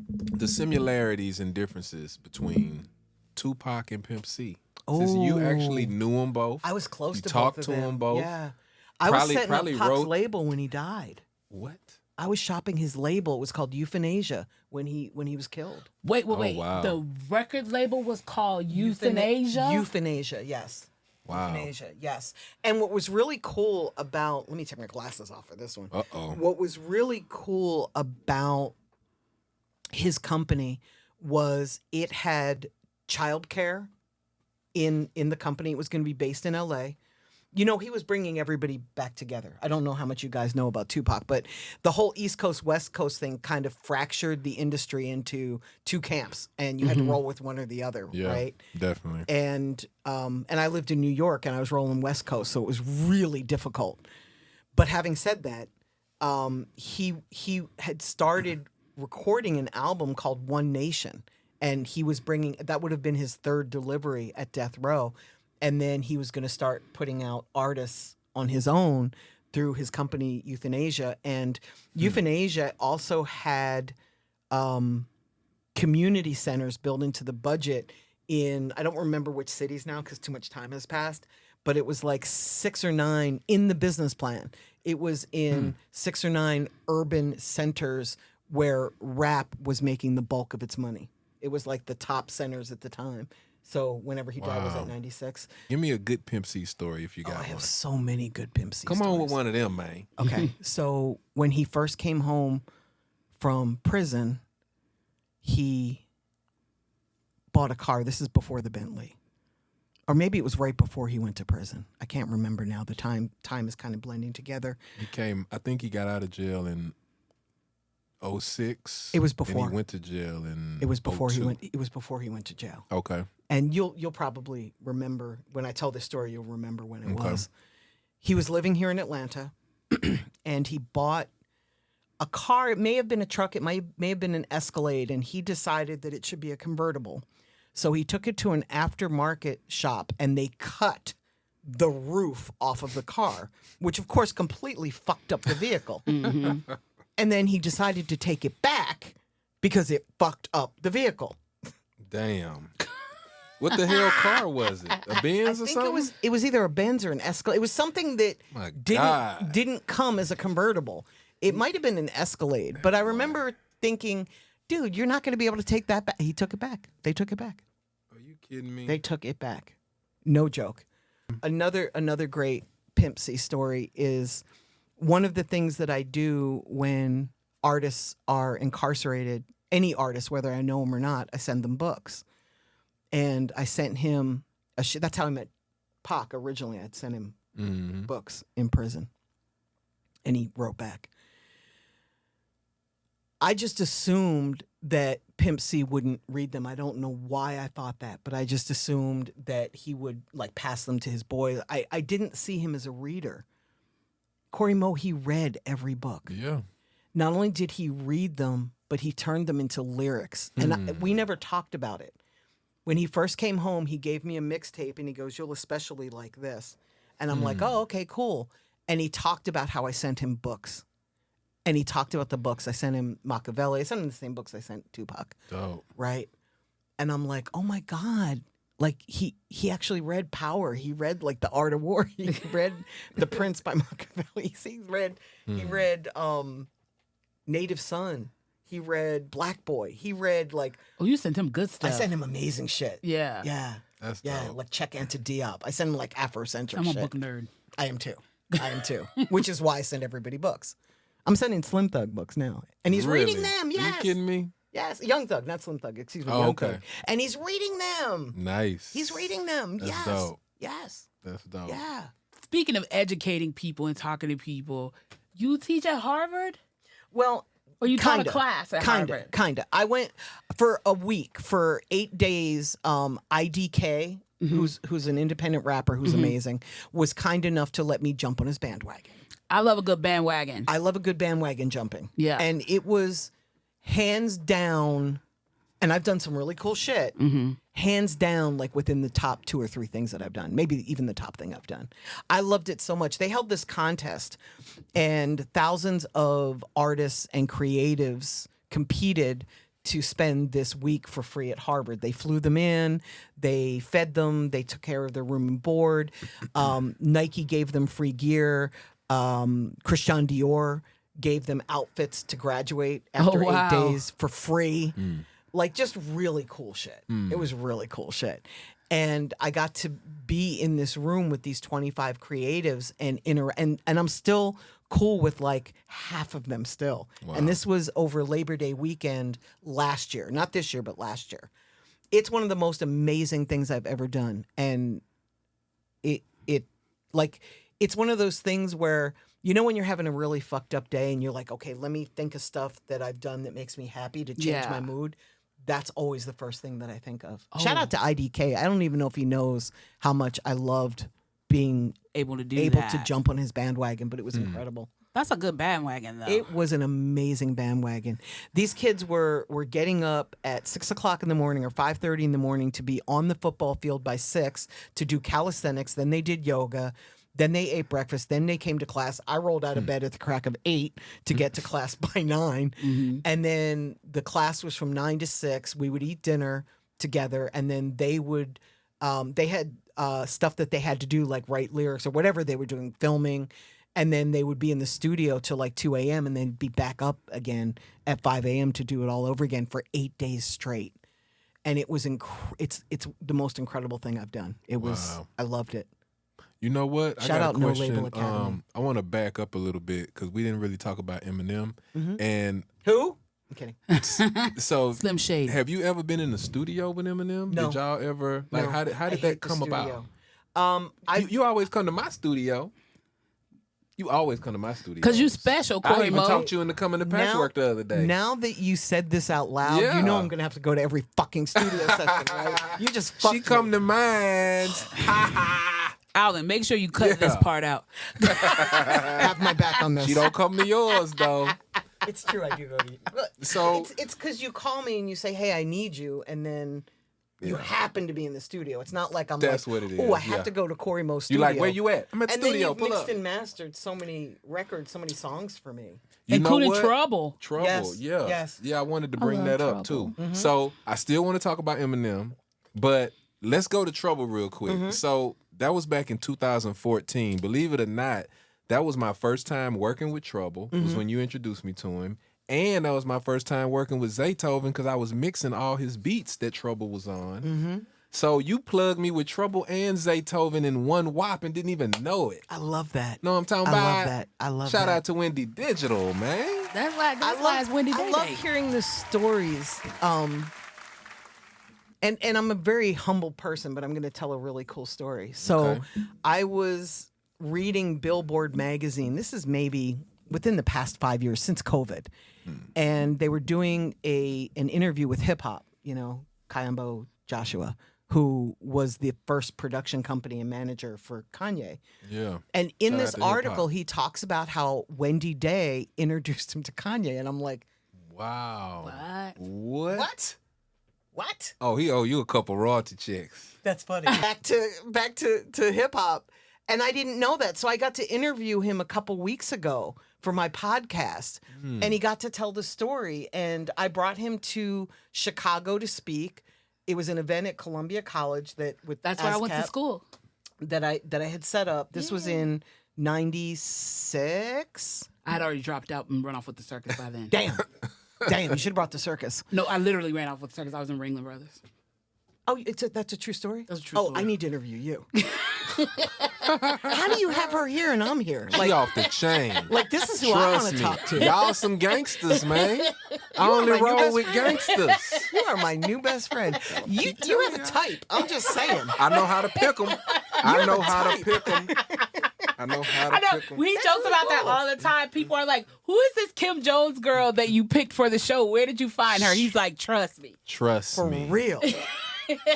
the similarities and differences between Tupac and Pimp C. Since you actually knew them both. I was close you to talked both to of them. them both. Yeah. I was setting up Pac's label when he died. What? I was shopping his label. It was called Euthanasia when he was killed. Wait. Wow. The record label was called Euthanasia? Euthanasia, yes. Wow. Euthanasia, yes. And what was really cool about, let me take my glasses off for this one. Uh-oh. What was really cool about his company was it had childcare in the company. It was going to be based in LA. You know, he was bringing everybody back together. I don't know how much you guys know about Tupac, but the whole East Coast, West Coast thing kind of fractured the industry into two camps, and you had to roll with one or the other, right? Definitely. And I lived in New York, and I was rolling West Coast, so it was really difficult. But having said that, he had started recording an album called One Nation, and he was bringing, that would have been his third delivery at Death Row. And then he was going to start putting out artists on his own through his company, Euthanasia. And Euthanasia also had community centers built into the budget in, I don't remember which cities now because too much time has passed, but it was like 6 or 9 in the business plan. It was in 6 or 9 urban centers where rap was making the bulk of its money. It was like the top centers at the time. So whenever he died was at 96. Give me a good Pimp C story if you got I one. have so many good Pimp C Come stories. on with one of them, man. Okay. So when he first came home from prison, he bought a car. This is before the Bentley. Or maybe it was right before he went to prison. I can't remember now. The time is kind of blending together. I think he got out of jail in 06. It was before. And he went to jail in It was before 02. It was before he went to jail. Okay. And you'll probably remember when I tell this story. You'll remember when it was. He was living here in Atlanta, and he bought a car. It may have been a truck. It may have been an Escalade, and he decided that it should be a convertible. So he took it to an aftermarket shop, and they cut the roof off of the car, which of course completely fucked up the vehicle. Mm-hmm. And then he decided to take it back because it fucked up the vehicle. Damn. What the hell car was it? A Benz or I think something? it was either a Benz or an Escalade. It was something that My God. didn't come as a convertible. It might have been an Escalade, but I remember thinking, dude, you're not going to be able to take that back. He took it back. They took it back. Are you kidding me? They took it back. No joke. Another great Pimp C story is one of the things that I do when artists are incarcerated, any artist, whether I know them or not, I send them books. And I sent him, that's how I met Pac originally. I'd sent him books in prison. And he wrote back. I just assumed that Pimp C wouldn't read them. I don't know why I thought that, but I just assumed that he would like pass them to his boys. I didn't see him as a reader. Cory Mo, he read every book. Yeah. Not only did he read them, but he turned them into lyrics. And we never talked about it. When he first came home, he gave me a mixtape and he goes, "You'll especially like this." And I'm like, "Oh, okay, cool." And he talked about how I sent him books. And he talked about the books. I sent him Machiavelli. I sent him the same books I sent Tupac. Dope. Right. And I'm like, oh my God. Like he actually read Power. He read like The Art of War. He read The Prince by Machiavelli. He read Native Son. He read Black Boy. He read like Oh, you sent him good stuff. I sent him amazing shit. Yeah. Yeah. That's Yeah. dope. Like Check Anta Diop. I sent him like Afrocentric I'm a shit. book nerd. I am too. Which is why I send everybody books. I'm sending Slim Thug books now. And he's Really? reading them. Yes. Are you kidding me? Yes. Young Thug, not Slim Thug. Excuse me. Oh, Young okay. Thug. And he's reading them. Nice. He's reading them. That's yes. dope. Yes. That's dope. Yeah. Speaking of educating people and talking to people, you teach at Harvard? Well, Or you taught a kinda, class at kinda, Harvard? Kinda. I went for a week, for 8 days. IDK, who's an independent rapper who's amazing, was kind enough to let me jump on his bandwagon. I love a good bandwagon. I love a good bandwagon jumping. Yeah. And it was hands down, and I've done some really cool shit. Hands down, like within the top 2 or 3 things that I've done, maybe even the top thing I've done. I loved it so much. They held this contest, and thousands of artists and creatives competed to spend this week for free at Harvard. They flew them in, they fed them, they took care of their room and board. Nike gave them free gear. Christian Dior gave them outfits to graduate after 8 days for free. Like just really cool shit. It was really cool shit. And I got to be in this room with these 25 creatives and I'm still cool with like half of them still. Wow. And this was over Labor Day weekend last year. Not this year, but last year. It's one of the most amazing things I've ever done. And it's one of those things where, you know, when you're having a really fucked up day and you're like, okay, let me think of stuff that I've done that makes me happy to change my mood. That's always the first thing that I think of. Shout out to IDK. I don't even know if he knows how much I loved being able to to jump on his bandwagon, but it was incredible. That's a good bandwagon, though. It was an amazing bandwagon. These kids were getting up at 6 o'clock in the morning or 5:30 in the morning to be on the football field by 6 to do calisthenics. Then they did yoga. Then they ate breakfast. Then they came to class. I rolled out of bed at the crack of 8 to get to class by 9. And then the class was from 9 to 6. We would eat dinner together. And then they would, they had stuff that they had to do, like write lyrics or whatever they were doing, filming. And then they would be in the studio till like 2 a.m. and then be back up again at 5 a.m. to do it all over again for 8 days straight. And it was, it's the most incredible thing I've done. It was, I loved it. You know what? Shout I got out a No question. Label Academy. I want to back up a little bit because we didn't really talk about Eminem. And Who? I'm kidding. so, Slim Shady. have you ever been in the studio with Eminem? No. Did y'all ever like? No. How I did hate that the come studio. about? I You always come to my studio. You always come to my studio. Because you special, I Cory even Mo. talked you into coming to Patchwork the other day. Now that you said this out loud, Yeah. you know I'm going to have to go to every fucking studio session, right? You just fucked she come me. to mine. Alvin, make sure you cut this part out. Have my back on this. She don't come to yours though. It's true, I do go to you. Look, So it's because you call me and you say, hey, I need you, and then You happen to be in the studio. It's not like I'm That's like, what it is. oh, I have to go to Cory Mo's You studio. like, where you at? I'm at the and studio. then you've Pull mixed up. and mastered so many records, so many songs for me. You know Including what? Trouble. Trouble, Yes, yeah. yes. Yeah, I wanted to bring love that up Trouble. too. So I still want to talk about Eminem, but let's go to Trouble real quick. So that was back in 2014. Believe it or not, that was my first time working with Trouble. Was when you introduced me to him. And that was my first time working with Zaytoven because I was mixing all his beats that Trouble was on. So you plugged me with Trouble and Zaytoven in one whop and didn't even know it. I love that. Know what I'm talking I about? love that. I love Shout that. out to Wendy Digital, man. That's why it's Wendy I Day love Day. hearing the stories. And I'm a very humble person, but I'm going to tell a really cool story. So Okay. I was reading Billboard magazine. This is maybe within the past 5 years since COVID, and they were doing an interview with hip hop. You know, Kimbo Joshua, who was the first production company and manager for Kanye. Yeah. And in Shout this out to hip-hop. article, he talks about how Wendy Day introduced him to Kanye, and I'm like, Wow. What? What? what? Oh, he owe you a couple royalty checks. That's funny. back to hip hop, and I didn't know that, so I got to interview him a couple weeks ago for my podcast, and he got to tell the story. And I brought him to Chicago to speak. It was an event at Columbia College That's where I went to ASCAP school. that I had set up. This was in '96. I had already dropped out and run off with the circus by then. Damn, you should have brought the circus. No, I literally ran off with the circus. I was in Ringling Brothers. Oh, that's a true story? That's a true Oh, story. I need to interview you. How do you have her here and I'm here? She off the chain. Like this is who I want Trust to me. talk to. Y'all some gangsters, man. I only my new roll best with friend. gangsters. You are my new best friend. You have a type. I'm just saying. I know how to pick them. I know how to type. pick them. I know how to I know. pick them. We jokes about that all the time. People are like, who is this Kim Jones girl that you picked for the show? Where did you find her? He's like, trust me. Trust For me. real.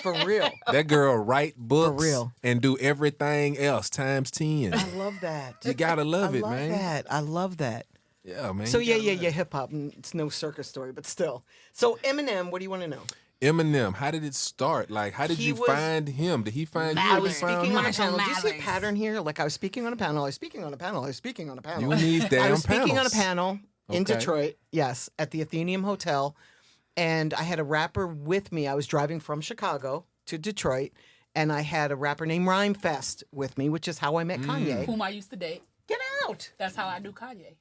For real. That girl write books real. and do everything else times 10. I love that. You gotta love I it, love man. that. I love that. Yeah, man. So you yeah, gotta love hip hop. It's no circus story, but still. So Eminem, what do you want to know? it. Eminem, how did it start? Like, how did He you was- find him? Did he find you? I or was you found Speaking on a him? panel. Do you see a Malice. pattern here? Like I was speaking on a panel. I was speaking on a panel. I was speaking on a panel. You and these damn I was speaking on a panels. panel in Okay. Detroit, yes, at the Athenaeum Hotel. And I had a rapper with me. I was driving from Chicago to Detroit, and I had a rapper named Rhymefest with me, which is how I met Kanye. Whom I used to date. Get out! That's how I knew Kanye.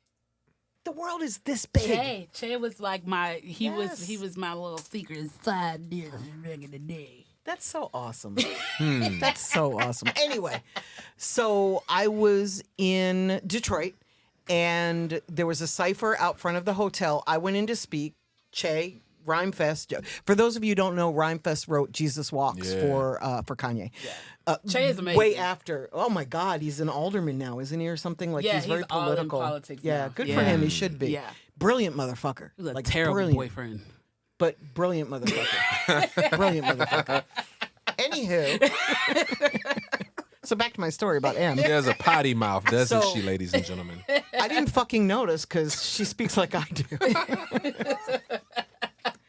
The world is this big. Che was like my he Yes. was my little secret side deal back in the day. That's so awesome. That's so awesome. Anyway, so I was in Detroit, and there was a cipher out front of the hotel. I went in to speak. Che, Rhymefest. For those of you who don't know, Rhymefest wrote "Jesus Walks" Yeah. for Kanye. Che is amazing. Way after. Oh my God, he's an alderman now, isn't he, or something? Like Yeah, he's very he's all in political. politics yeah, now. good for Yeah. him. He should be. Yeah. Brilliant motherfucker. He was a like terrible brilliant, boyfriend. but brilliant motherfucker. Brilliant motherfucker. Anywho. So back to my story about M. She has a potty mouth, doesn't So- she, ladies and gentlemen? I didn't fucking notice because she speaks like I do.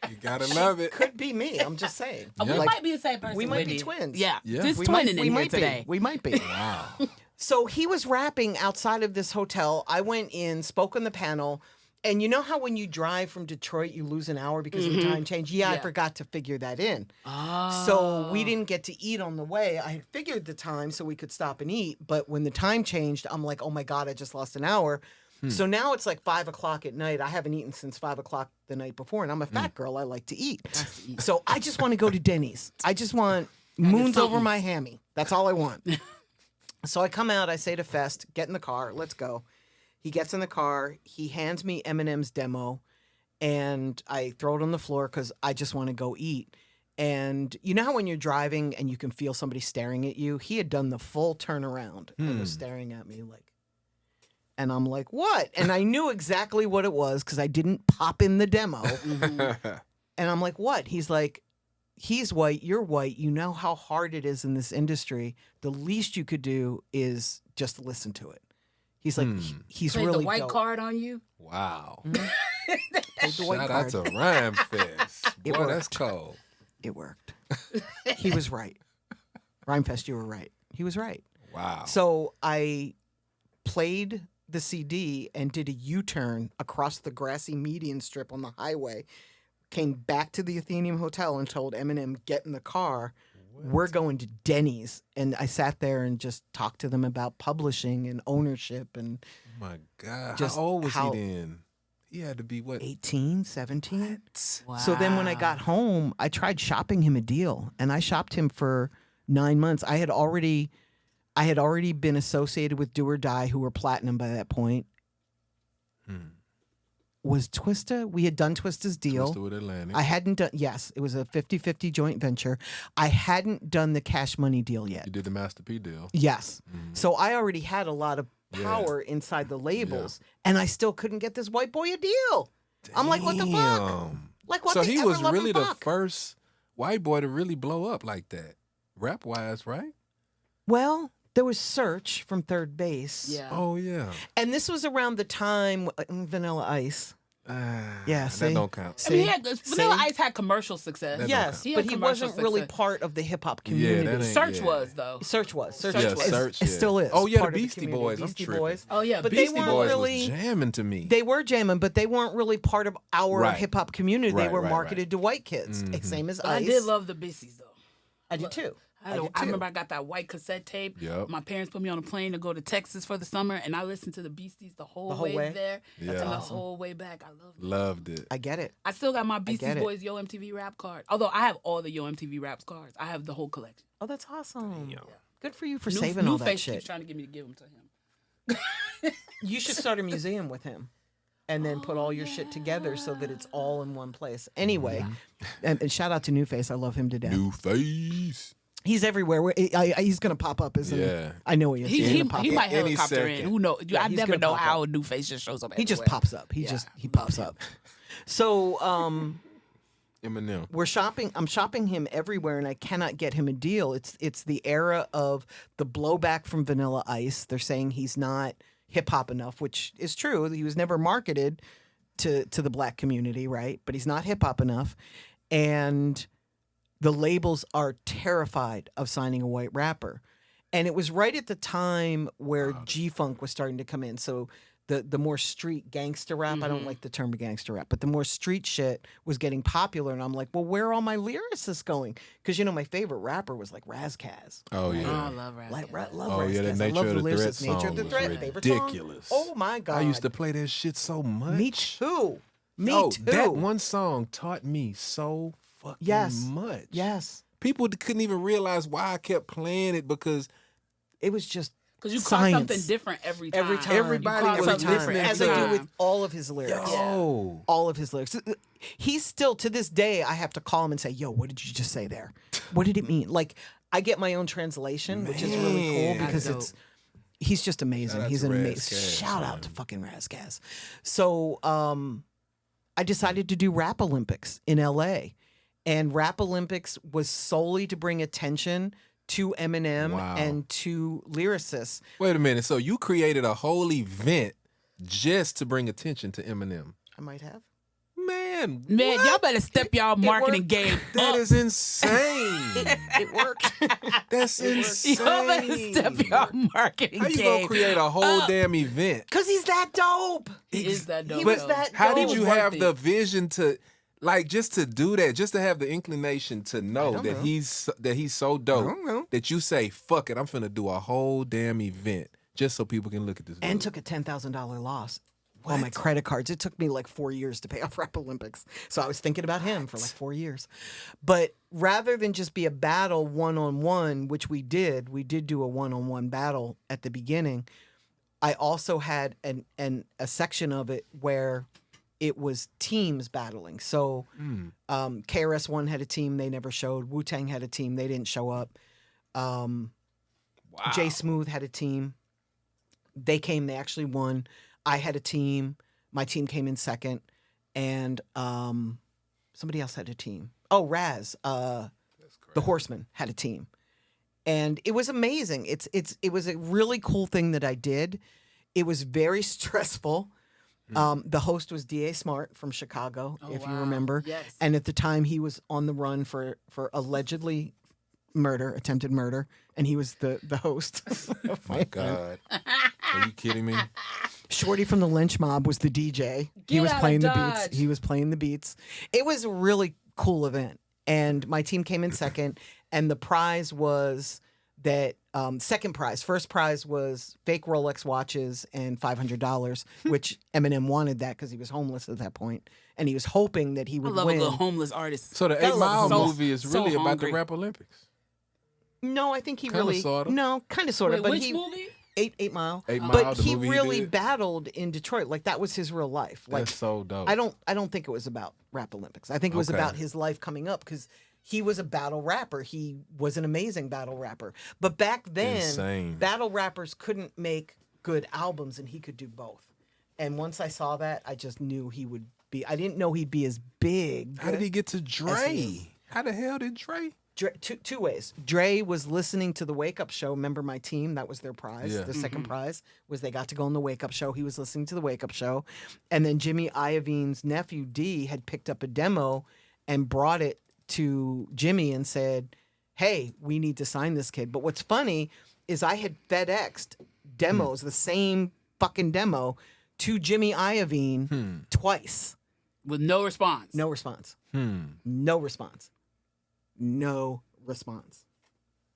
You gotta love it. Could be me. I'm just saying. We Yeah. might be the same person. we might be Wendy. twins. Yeah, Yeah. just We twinning might, in we here might today. be. We might be. Wow. So he was rapping outside of this hotel. I went in, spoke on the panel. And you know how when you drive from Detroit, you lose an hour because of the time change? Yeah, I Yeah. forgot to figure that in. Oh. So we didn't get to eat on the way. I had figured the time so we could stop and eat. But when the time changed, I'm like, oh my God, I just lost an hour. So now it's like 5 o'clock at night. I haven't eaten since 5 o'clock the night before. And I'm a fat girl. I like to eat. So I just want to go to Denny's. I just want moons over something. my hammy. That's all I want. So I come out. I say to Fest, get in the car. Let's go. He gets in the car. He hands me Eminem's demo. And I throw it on the floor because I just want to go eat. And you know how when you're driving and you can feel somebody staring at you? He had done the full turnaround and was staring at me like, and I'm like, what? And I knew exactly what it was because I didn't pop in the demo. And I'm like, what? He's like, he's white, you're white. You know how hard it is in this industry. The least you could do is just listen to it. He's like, he's Played really the white dope. card on you. Wow. Played the white Shout out card. to Rhyme Fest. It Boy, worked. that's cold. It worked. He was right. Rhymefest, you were right. He was right. Wow. So I played the CD and did a U-turn across the grassy median strip on the highway, came back to the Athenaeum Hotel and told Eminem, get in the car. We're going to Denny's. And I sat there and just talked to them about publishing and ownership. And Oh my God. Just how old was how- he then? He had to be what? 18, 17. Wow. So then when I got home, I tried shopping him a deal. And I shopped him for 9 months. I had already been associated with Do or Die, who were platinum by that point. Was Twista? We had done Twista's deal. Twista with Atlantic. I hadn't done, yes, it was a 50-50 joint venture. I hadn't done the Cash Money deal yet. You did the Master P deal. Yes. So I already had a lot of power inside the labels, and I still couldn't get this white boy a deal. I'm like, what the fuck? Damn. Like, what So the he ever was loving really the fuck? first white boy to really blow up like that, rap wise, right? Well, there was Search from Third Base. Yeah. Oh yeah. And this was around the time Vanilla Ice. Yeah, see? That don't count. I mean, Vanilla See? Ice had commercial success. That Yes, He but had he commercial wasn't really success. part of the hip hop Yeah, community. that ain't- Search yeah. was though. Search was. Search Yeah, was. Search, It yeah. still is. Oh, yeah, part the of Beastie community. Boys. I'm Beastie tripping. Boys. Oh yeah, But Beastie they weren't Boys. really. Was jamming to me. They were jamming, but they weren't really part of our Right. hip hop community. They Right, were right, marketed right. to white kids, same as But Ice. I did love the Beasties though. I did too. I remember I got that white cassette tape. Yep. My parents put me on a plane to go to Texas for the summer, and I listened to the Beasties the whole whole way? there Yeah. and the Awesome. whole way back. I loved it. Loved it. I get it. I still got my get Beasties it. Boys Yo MTV Rap card. Although I have all the Yo MTV Raps cards. I have the whole collection. Oh, that's awesome. Good for you for New- saving all that Face shit. keeps trying to get me to give them to him. You should start a museum with him. And then put all your shit together so that it's all in one place. Anyway, and shout out to New Face. I love him to death. New face. He's everywhere. He's going to pop up, isn't Yeah. he? I know he is. He's He gonna pop might up. Any helicopter in. second. Who knows? I he's never gonna know pop how up. a New Face just shows up. He just everywhere. pops up. He pops up. So Eminem. we're shopping. I'm shopping him everywhere, and I cannot get him a deal. It's the era of the blowback from Vanilla Ice. They're saying he's not hip hop enough, which is true. He was never marketed to the black community, right? But he's not hip hop enough, and the labels are terrified of signing a white rapper. And it was right at the time where G-Funk was starting to come in. So the more street gangster rap, I don't like the term gangster rap, but the more street shit was getting popular. And I'm like, well, where are all my lyricists going? Because, my favorite rapper was like Razkaz. Oh Oh, I yeah. love Raz. Love Oh Razkaz. yeah, the I Nature love of the Threat lyricist. Nature song of the was Threat. Favorite song? ridiculous. Oh my God. I used to play that shit so much. Me too. Me Oh, too. that one song taught me so fucking Yes. much. Yes. People couldn't even realize why I kept playing it because It was just Because you caught science. something different every time. Every time. Everybody You caught was something listening different as every I time. do with all of his lyrics. oh, All of his lyrics. He's still, to this day, I have to call him and say, yo, what did you just say there? What did it mean? Like, I get my own translation, which is really cool Man. because That's he's just amazing. Shout out He's to an amazing. Razkaz, Shout man. out to fucking Razkaz. So I decided to do Rap Olympics in LA. And Rap Olympics was solely to bring attention to Eminem Wow. and to lyricists. wait a minute. So you created a whole event just to bring attention to Eminem? I might have. Man, Man, y'all better step y'all marketing worked. game that up. is insane. It worked. That's insane. Y'all better step y'all marketing How you game. gonna create a whole damn event? Because he's that dope. He is that dope. He was though. that How dope. did you was worth have it. the vision to, like, just to do that, just to have the inclination to know don't that know. he's so dope don't know. that you say, fuck it, I'm finna do a whole damn event just so people can look at this. And dude. took a $10,000 loss on my credit cards. It took me like 4 years to pay off Rap Olympics. So I was thinking about him for like 4 years. But rather than just be a battle one-on-one, which we did do a one-on-one battle at the beginning. I also had a section of it where it was teams battling. So KRS-One had a team, they never showed. Wu-Tang had a team, they didn't show up. J Smooth had a team. They came, they actually won. I had a team. My team came in second. And somebody else had a team. Oh, Raz, the Horseman, had a team. And it was amazing. It was a really cool thing that I did. It was very stressful. The host was D.A. Smart from Chicago, if you wow. remember. Yes. And at the time, he was on the run for allegedly attempted murder, and he was the host. My God. Are you kidding me? Shorty from the Lynch Mob was the DJ. He Get was out of playing the Dodge. beats. He was playing the beats. It was a really cool event. And my team came in second. And the prize was that second prize. First prize was fake Rolex watches and $500, which Eminem wanted that because he was homeless at that point. And he was hoping that he I would love win. a good homeless artist. So the Gotta 8 love Mile the movie is so really about the hungry. Rap Olympics. No, I think he Kinda, really. sorta. No, kind of, sort of. Wait, But which he, movie? 8 Mile. 8 Mile, But the he movie he really did? battled in Detroit. Like that was his real life. Like That's so dope. I don't think it was about Rap Olympics. I think it was Okay. about his life coming up because he was a battle rapper. He was an amazing battle rapper. But back then, Insane. battle rappers couldn't make good albums, and he could do both. And once I saw that, I just knew he would be. I didn't know he'd be as big. How did he get to As he Dre? is. How the hell did Dre? Dre, two ways. Dre was listening to the Wake Up Show. Remember my team? That was their prize. Yeah. The second prize was they got to go on the Wake Up Show. He was listening to the Wake Up Show. And then Jimmy Iovine's nephew, D, had picked up a demo and brought it to Jimmy and said, hey, we need to sign this kid. But what's funny is I had FedExed demos, the same fucking demo, to Jimmy Iovine twice. With no response. No response. No response. No response.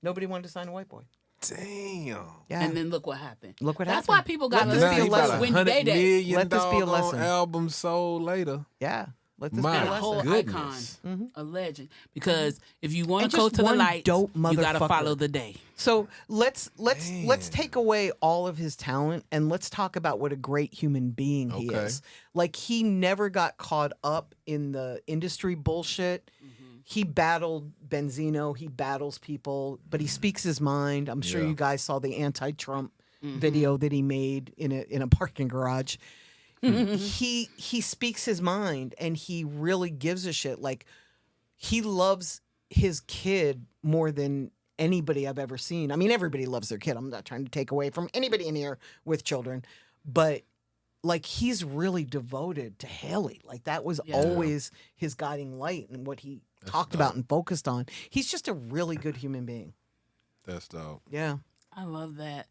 Nobody wanted to sign a white boy. Damn. Yeah. And then look what happened. Look what That's happened. why people got Let to this Now be a he listen about lesson. to Wendy $100 Day Day. million Let this be a lesson. albums sold later. Yeah. Let this My be a A lesson. whole goodness. icon, a legend. Because if you want And to go just to the one light, dope you got to motherfucker. follow the day. So let's take away all of his talent and let's talk about what a great human being he Okay. is. Like he never got caught up in the industry bullshit. He battled Benzino. He battles people, but he speaks his mind. I'm sure Yeah. you guys saw the anti-Trump video that he made in a parking garage. He speaks his mind and he really gives a shit. Like he loves his kid more than anybody I've ever seen. I mean, everybody loves their kid. I'm not trying to take away from anybody in here with children, but like he's really devoted to Haley. Like that was always his guiding light and what he talked about and focused on. He's just a really good human being. That's dope. Yeah. I love that.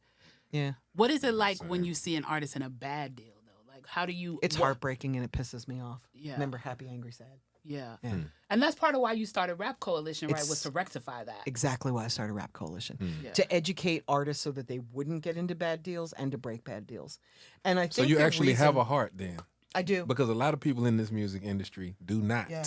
Yeah. What is it like when you see an artist in a bad deal, though? Like, how do you... It's what- heartbreaking and it pisses me off. Yeah. Remember Happy, Angry, Sad? Yeah. Yeah. And that's part of why you started Rap Coalition, right? It's- Was to rectify that. Exactly why I started Rap Coalition. Yeah. To educate artists so that they wouldn't get into bad deals and to break bad deals. And I think So you the actually reason- have a heart then? I do. Because a lot of people in this music industry do not Yeah.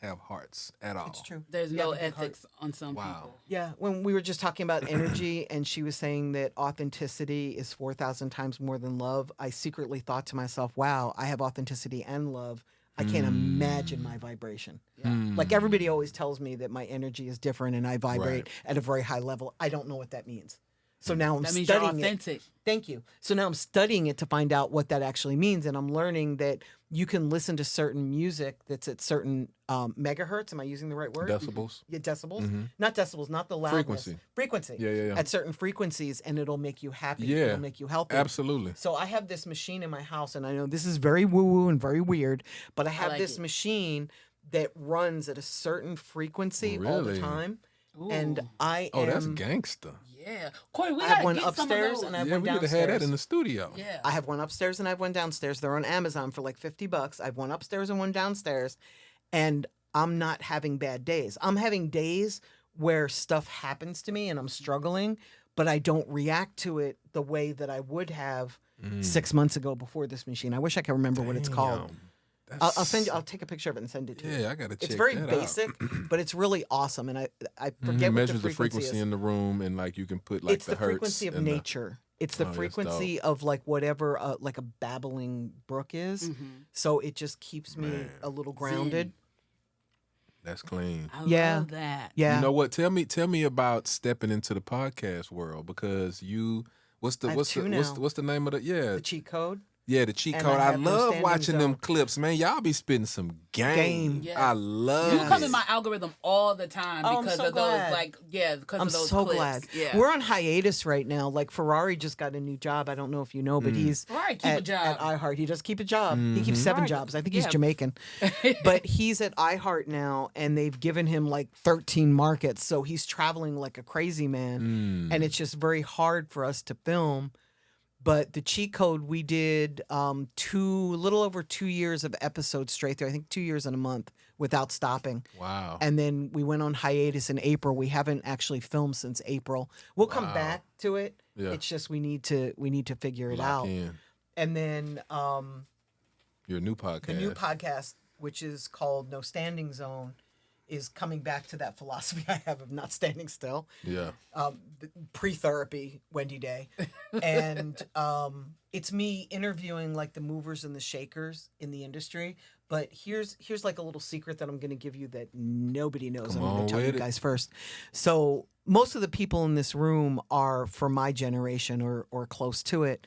have hearts at all. It's true. There's You no have a big heart. ethics on some Wow. people. Yeah, when we were just talking about energy and she was saying that authenticity is 4,000 times more than love, I secretly thought to myself, wow, I have authenticity and love. I can't imagine my vibration. Like everybody always tells me that my energy is different and I vibrate at a very high level. I don't know what that means. So now I'm That means you're studying it. authentic. Thank you. So now I'm studying it to find out what that actually means. And I'm learning that you can listen to certain music that's at certain megahertz. Am I using the right word? Decibels. Yeah, decibels. Not decibels, not the loudness. Frequency. Frequency. Yeah. At certain frequencies, and it'll make you happy. Yeah. It'll make you healthy. Absolutely. So I have this machine in my house, and I know this is very woo-woo and very weird, but I have like this it. machine that runs at a certain frequency all the Really? time. And Ooh. I Oh, am... that's gangster. Yeah. Corey, we I got have to one get some upstairs of those. and I have Yeah, one we need to downstairs. have that in the studio. Yeah. I have one upstairs and I have one downstairs. They're on Amazon for like $50. I have one upstairs and one downstairs. And I'm not having bad days. I'm having days where stuff happens to me and I'm struggling, but I don't react to it the way that I would have 6 months ago before this machine. I wish I could remember what it's called. Damn. I'll send you. I'll take a picture of it and send it to you. Yeah, I gotta check It's very that basic, out. but it's really awesome. And I He forget what measures the the frequency frequency is. in the room, and like you can put like It's the the hertz frequency of and the- nature. It's the Oh, that's frequency of like whatever like a babbling brook is. So it just keeps me a little grounded. That's clean. I Yeah. love that. Yeah. You know what? Tell me about stepping into the podcast world because you. What's the I have what's two the now. what's the name of the The cheat code. Yeah, the cheat And code. I I have no love standing watching them zone. clips, man. Y'all be spitting some game. Yes. I love You come it. in my algorithm all the time Oh, I'm because so of glad. those, like, because I'm of those so clips. glad. Yeah. We're on hiatus right now. Like Ferrari just got a new job. I don't know if you know, but he's Ferrari keep a at job. iHeart. He does keep a job. He keeps 7 Ferrari- jobs. I think he's yeah. Jamaican. But he's at iHeart now, and they've given him like 13 markets. So he's traveling like a crazy man. And it's just very hard for us to film. But the cheat code, we did a little over 2 years of episodes straight through. I think 2 years and a month without stopping. Wow. And then we went on hiatus in April. We haven't actually filmed since April. We'll come back to it. Yeah. It's just we need to figure it Lock out. in. And then Your new podcast. the new podcast, which is called No Standing Zone, is coming back to that philosophy I have of not standing still. Yeah. Pre-therapy Wendy Day, and it's me interviewing like the movers and the shakers in the industry. But here's like a little secret that I'm going to give you that nobody knows. Come I'm going on to tell you with it. guys first. So most of the people in this room are from my generation or close to it.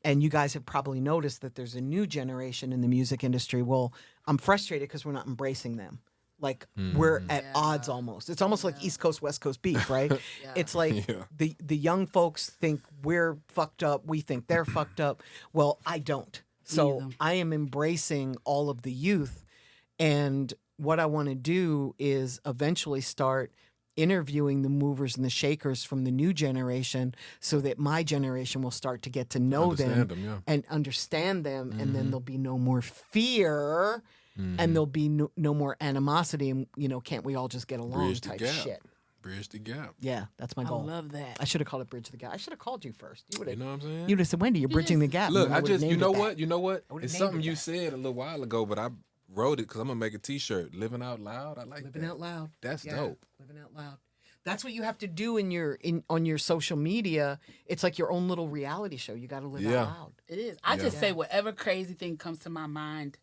And you guys have probably noticed that there's a new generation in the music industry. Well, I'm frustrated because we're not embracing them. Like we're at odds almost. It's almost like East Coast, West Coast beef, right? It's like the young folks think we're fucked up. We think they're fucked up. Well, I don't. So Neither. I am embracing all of the youth. And what I want to do is eventually start interviewing the movers and the shakers from the new generation so that my generation will start to get to know Understand them them, yeah. and understand them. And then there'll be no more fear and there'll be no more animosity. And, can't we all just get along Bridge the type gap. shit. Bridge the gap. Yeah, that's my I goal. love that. I should have called it Bridge the Gap. I should have called you first. You would You have. know what I'm saying? You'd have said, Wendy, you're bridging the gap. Look, And I I would've just, you named know it that. what? You know what? would've It's named something it you that. said a little while ago, but I wrote it because I'm going to make a t-shirt. Living Out Loud. I like Living that. out loud. That's Yeah, dope. Living out loud. That's what you have to do on your social media. It's like your own little reality show. You got to live Yeah. out loud. It is. I just say whatever crazy thing comes to my mind,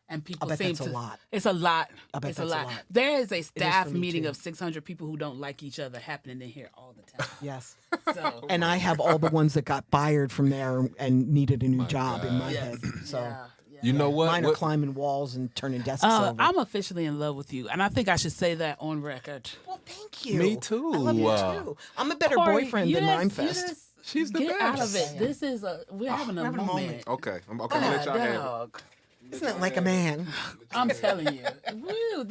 and people I bet seem that's to. a lot. It's a lot. I bet it's that's a a lot. lot. There is a staff for me, meeting too. of 600 people who don't like each other happening in here all the time. Yes. So And I have all the ones that got fired from there and needed a new job in my head. So yeah. You know what? mine are What- climbing walls and turning desks over. I'm officially in love with you, and I think I should say that on record. Well, thank you. Me too. I love you too. I'm a better Cory, boyfriend you than just- you Rhymefest. just She's the get best. out of it. This is we're having a having a moment. moment. Okay. I'm going to let y'all have it. Dog. Isn't that like a man? I'm telling you. Woo,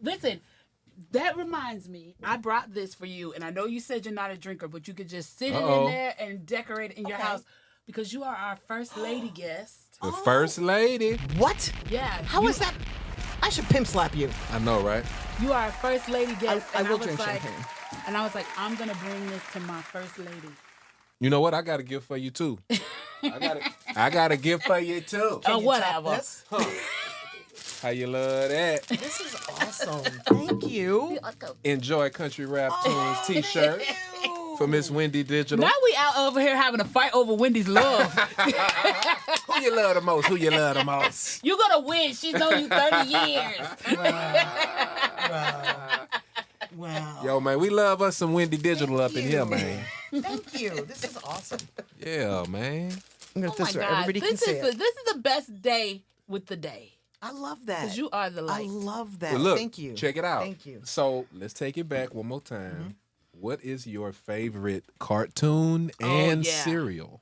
listen, that reminds me, I brought this for you, and I know you said you're not a drinker, but you could just sit it Uh-oh. in there and decorate it in your Okay. house because you are our first lady guest. The first lady. What? Yeah. How is that? I should pimp slap you. I know, right? You are our first lady guest. I and will was drink like, champagne. And I was like, I'm going to bring this to my first lady. You know what? I got a gift for you too. I got a gift for you too. Can you top whatever. this? How you love that? This is awesome. Thank you. Enjoy Country Rap Tunes t-shirt for Miss Wendy Digital. Now we out over here having a fight over Wendy's love. Who you love the most? Who you love the most? You're going to win. She's known you 30 years. Wow. Yo, man, we love us some Wendy Digital up in here, man. Thank you. This is awesome. Yeah, man. I'm gonna Oh my so God. everybody can This see is it. this is the best day with the day. I love that. Because you are the I light. love that. Well, look, Thank you. check it out. Thank you. So let's take it back one more time. What is your favorite cartoon and yeah. cereal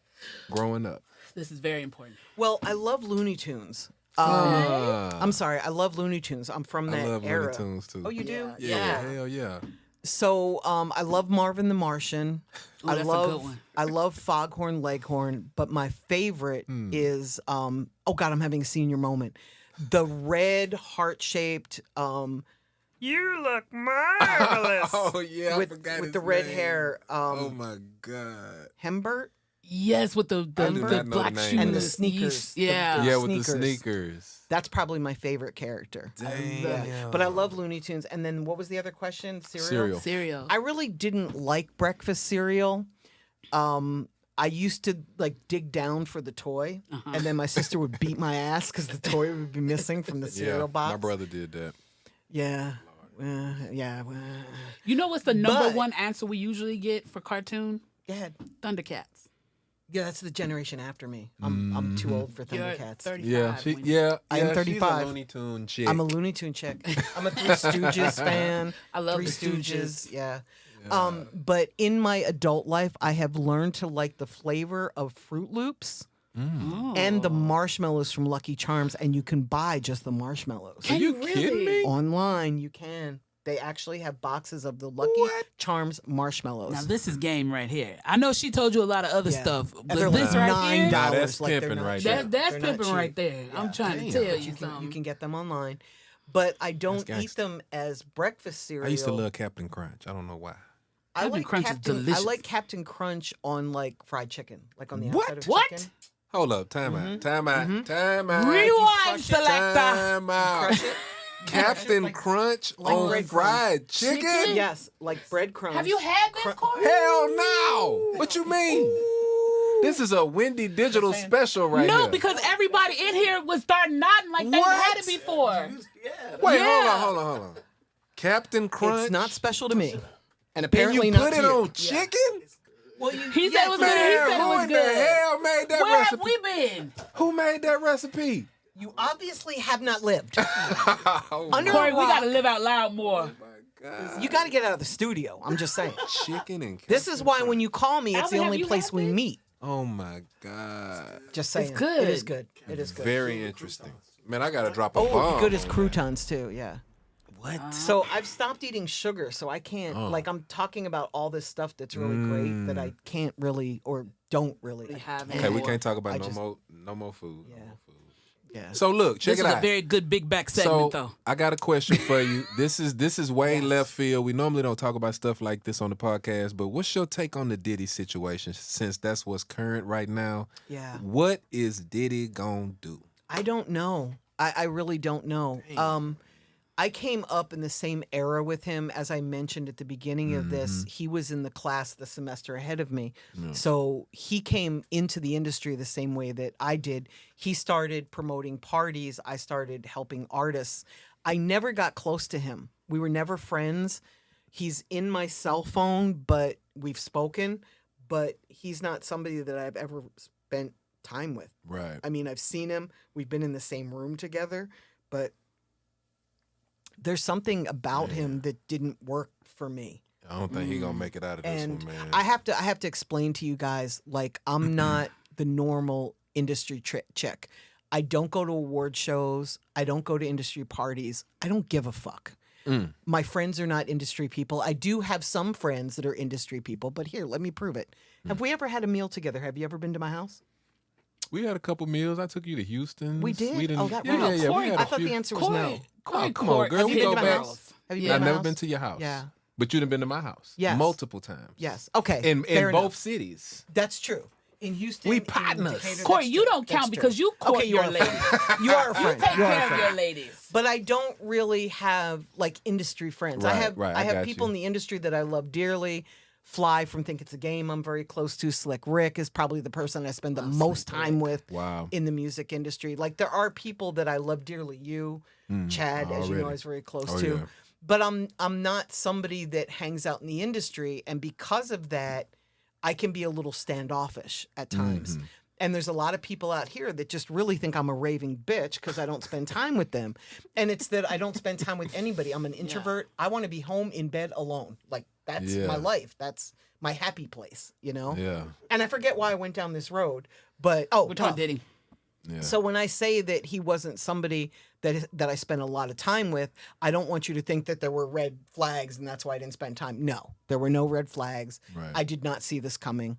growing up? This is very important. Well, I love Looney Tunes. I'm sorry. I love Looney Tunes. I'm from that I love era. Looney Tunes too. Oh, you do? Yeah, hell yeah. So I love Marvin the Martian. Ooh, that's a good one. I love Foghorn Leghorn, but my favorite is oh God, I'm having a senior moment. The red heart-shaped you look marvelous. Oh yeah, I with forgot with his the red name. hair Oh my god. Hembert Yes, with the I do not know black the name shoes of and the that. sneakers. Yeah. Yeah, with the sneakers. sneakers. That's probably my favorite character. Damn. But I love Looney Tunes. And then what was the other question? Cereal. Cereal. I really didn't like breakfast cereal. I used to like dig down for the toy, and then my sister would beat my ass because the toy would be missing from the cereal box. My brother did that. Yeah. Yeah. You know what's the number But- one answer we usually get for cartoon? Go ahead. Thundercats. Yeah, that's the generation after me. I'm too old for You're Thundercats. 35. I am 35. She's a Looney Tune chick. I'm a Looney Tune chick. I'm a Three Stooges fan. I love Three the Stooges. Yeah. But in my adult life, I have learned to like the flavor of Fruit Loops and the marshmallows from Lucky Charms, and you can buy just the marshmallows. Can you really? kidding me? Online, you can. They actually have boxes of the Lucky Charms marshmallows. Now this is game right here. I know she told you a lot of other stuff, And but they're this like right here, $9. Nah, that's like they're pimping not right cheap. there. that's They're not pimping cheap. right there. I'm trying to tell you You something. can get them online. But I don't That's eat them as breakfast cereal. I used to love Captain Crunch. I don't know why. I Captain like Crunch is Captain, I delicious. like Captain Crunch on like fried chicken, like on the What? outside of What? chicken. Hold up. Time out. Time out. Time out. Rewind, selector. Time out. Crush it. Captain Crunch like on breadcrumbs. fried chicken? Yes, like breadcrumbs. Have you had this, Cory? Hell no. What you mean? This is a Wendy digital special right No, here. because everybody in here was starting nodding like they've had it before. Wait, Yeah. hold on. Captain Crunch. It's not special to me, and And apparently you not put to it you. on chicken? Well, He said it was good. He Man, said it who was in the good. hell made that Where recipe? have we been? Who made that recipe? You obviously have not lived. Oh, Under Cory, a we rock, got to live out loud more. God. you got to get out of the studio. I'm just saying. Chicken and This is why when you call me, it's Alvin, the have only you place had we this? meet. Oh my God. Just saying. good. It is good. It is good. Very interesting. Man, I gotta drop a Oh, bomb. good as on croutons too. Yeah. What? So I've stopped eating sugar, so I can't. Oh. Like I'm talking about all this stuff that's really great that I can't really or don't really have Okay, we can't talk about I no just- more food. Yeah. No more food. Yeah. So look, check This it is out. a very good big back So segment, though. I got a question for you. This is way left field. We normally don't talk about stuff like this on the podcast, but what's your take on the Diddy situation? Since that's what's current right now. Yeah. What is Diddy gonna do? I don't know. I really don't know. I came up in the same era with him. As I mentioned at the beginning of this, he was in the class the semester ahead of me. So he came into the industry the same way that I did. He started promoting parties. I started helping artists. I never got close to him. We were never friends. He's in my cell phone, but we've spoken. But he's not somebody that I've ever spent time with. Right. I mean, I've seen him. We've been in the same room together, but there's something about him that didn't work for me. I don't think he gonna make it out of this And one, man. I have to explain to you guys, like, I'm not the normal industry chick. I don't go to award shows. I don't go to industry parties. I don't give a fuck. My friends are not industry people. I do have some friends that are industry people, but here, let me prove it. Have we ever had a meal together? Have you ever been to my house? We had a couple meals. I took you to Houston. We did? didn't, Oh, that yeah, rocks. yeah, Cory, we had I a thought few. the answer was no. Oh, come on, girl. Have We you been go to my back. house? Have you Yeah. been I've to my never house? been to your house. Yeah. But you've been to my house. Yes. Multiple times. Yes. Okay. In fair both enough. cities. That's true. In Houston, We in partners. Decatur, Cory, that's you true. don't count That's because true. you court Okay, you your are a ladies. friend. You are a friend. Take You are a care of friend. your ladies. But I don't really have like industry friends. I Right, have right, I I have got people you. in the industry that I love dearly. Fly from Think It's a Game, I'm very close to. Slick Rick is probably the person I spend the most time with Wow. in the music industry. Like there are people that I love dearly. You, Chad, as you know, already. I was very close Oh, to. yeah. But I'm not somebody that hangs out in the industry, and because of that, I can be a little standoffish at times. Mm-hmm. And there's a lot of people out here that just really think I'm a raving bitch because I don't spend time with them. And it's that I don't spend time with anybody. I'm an introvert. I want to be home in bed alone. Like that's Yeah. my life. That's my happy place, you know? Yeah. And I forget why I went down this road, but We're talking Puff. Diddy. Yeah. So when I say that he wasn't somebody that I spent a lot of time with, I don't want you to think that there were red flags and that's why I didn't spend time. No, there were no red flags. Right. I did not see this coming.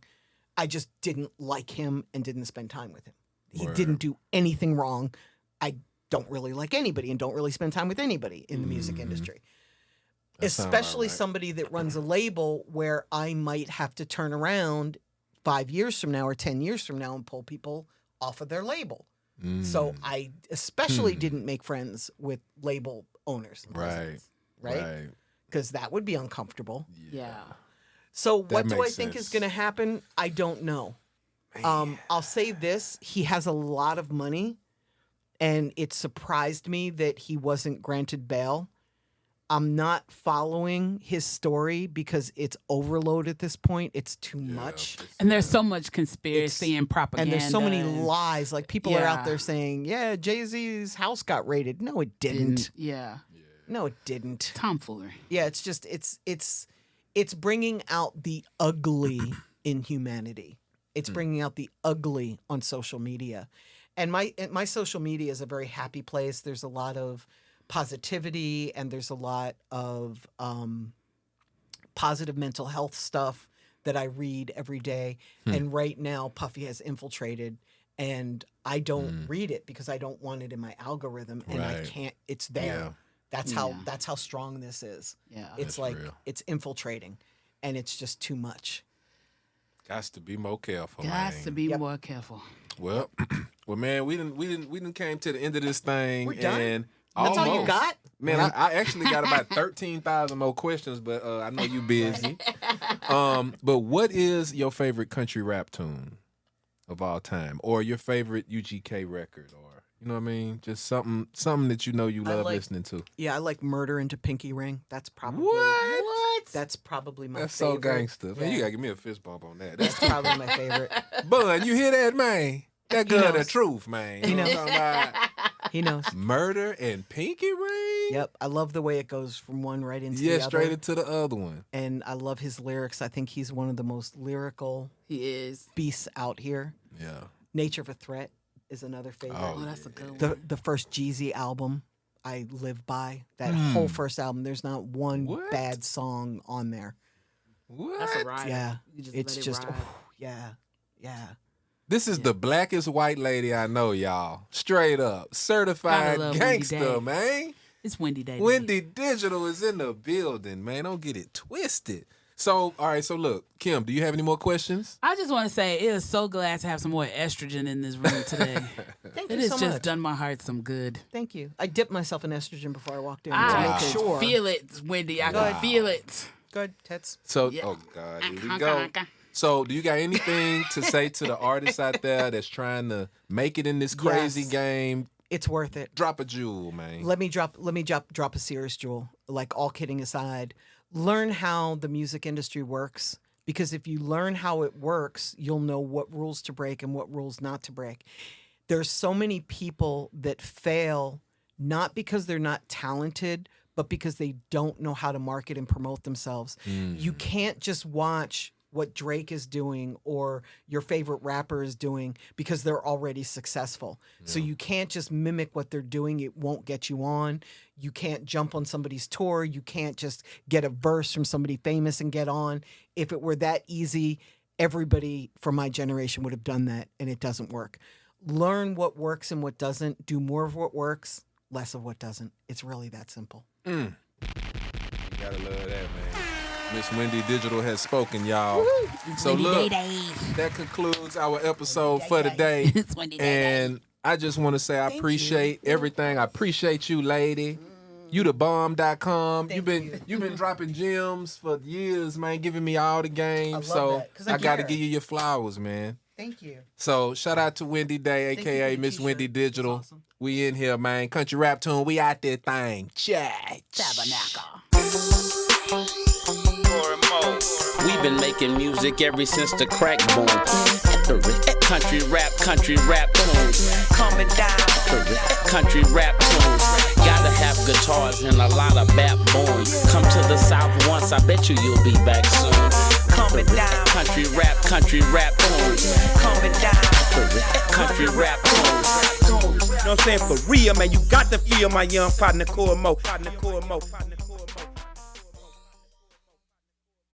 I just didn't like him and didn't spend time with him. He Word. didn't do anything wrong. I don't really like anybody and don't really spend time with anybody in the music industry. That sound Especially about right. somebody that runs a label where I might have to turn around 5 years from now or 10 years from now and pull people off of their label. So I especially didn't make friends with label owners. and Right. presidents, right? Because that would be uncomfortable. Yeah. So what do I makes think sense. is going to happen? I don't know. I'll say this. He has a lot of money, and it surprised me that he wasn't granted bail. I'm not following his story because it's overload at this point. It's too much. And there's so much conspiracy and propaganda. And there's so many lies. Like people are out Yeah. there saying, yeah, Jay-Z's house got raided. No, it didn't. Yeah. No, it didn't. Tomfoolery. Yeah, it's just it's bringing out the ugly in humanity. It's bringing out the ugly on social media. And my social media is a very happy place. There's a lot of positivity and there's a lot of positive mental health stuff that I read every day. And right now Puffy has infiltrated and I don't read it because I don't want it in my algorithm and I Right. can't, it's there. Yeah. That's how strong this is. Yeah. It's That's like real. it's infiltrating and it's just too much. Gots to be more careful, Got man. to be more careful. Well, man, we didn't came to the end of this thing. We're done? And That's all you almost. got? Man, I actually got about 13,000 more questions, but I know you busy. But what is your favorite country rap tune of all time, or your favorite UGK record, or you know what I mean? Just something that you know you love listening to. Yeah, I like Murder into Pinky Ring. That's probably What? That's probably my That's favorite. so gangster. Man, Yeah. you gotta give me a fist bump on that. That's probably my favorite. Bun, you hear that, man? That He good the knows. truth, man. He You know what knows. I'm talking about? He knows. Murder and Pinky Ring? Yep, I love the way it goes from one right into the Yeah, other. straight into the other one. And I love his lyrics. I think he's one of the most lyrical He is. beasts out here. Yeah. Nature of a Threat is another favorite. Oh, Oh, that's a good one. The first Jeezy album I live by. That whole first album, there's not one What? bad song on there. What? That's a ride. Yeah, You just it's let it just ride. yeah. This is the blackest white lady I know, y'all. Straight up. Certified Gotta love Wendy gangster, Day. man. It's Wendy Day. Wendy Digital is in the building, man. Don't get it twisted. So, all right, so look, Kim, do you have any more questions? I just want to say it is so glad to have some more estrogen in this room today. Thank It you has so just much. done my heart some good. Thank you. I dipped myself in estrogen before I walked in to I make could sure. feel it, Wendy. I Good. could feel it. Good tits. So, Yeah. oh God, here we go. So, do you got anything to say to the artists out there that's trying to make it in this crazy Yes. game? It's worth it. Drop a jewel, man. Let me drop a serious jewel. Like, all kidding aside, learn how the music industry works, because if you learn how it works, you'll know what rules to break and what rules not to break. There's so many people that fail not because they're not talented, but because they don't know how to market and promote themselves. You can't just watch what Drake is doing or your favorite rapper is doing because they're already successful. So you can't just mimic what they're doing. It won't get you on. You can't jump on somebody's tour. You can't just get a verse from somebody famous and get on. If it were that easy, everybody from my generation would have done that, and it doesn't work. Learn what works and what doesn't. Do more of what works, less of what doesn't. It's really that simple. You gotta love that, man. Miss Wendy Digital has spoken, y'all. So look, that concludes our episode for today. It's Wendy Day. And I just want to say I appreciate everything. I appreciate you, lady. You the bomb.com. You've been dropping gems for years, man, giving me all the game. love So that, 'cause I got to care. give you your flowers, man. Thank you. So shout out to Wendy Day, Thank you aka for the Miss t-shirt. Wendy Digital. That's awesome. We in here, man. Country rap tune. We out there thing. Chat. Tabernacle. We've been making music ever since the crack boom. Country rap tunes. Coming down. Country rap tunes. Gotta have guitars and a lot of backbone. Come to the South once, I bet you'll be back soon. Coming down. Country rap tunes. Coming down. Country rap tunes. You know what I'm saying? For real, man, you got to feel my young partner, Cory Mo.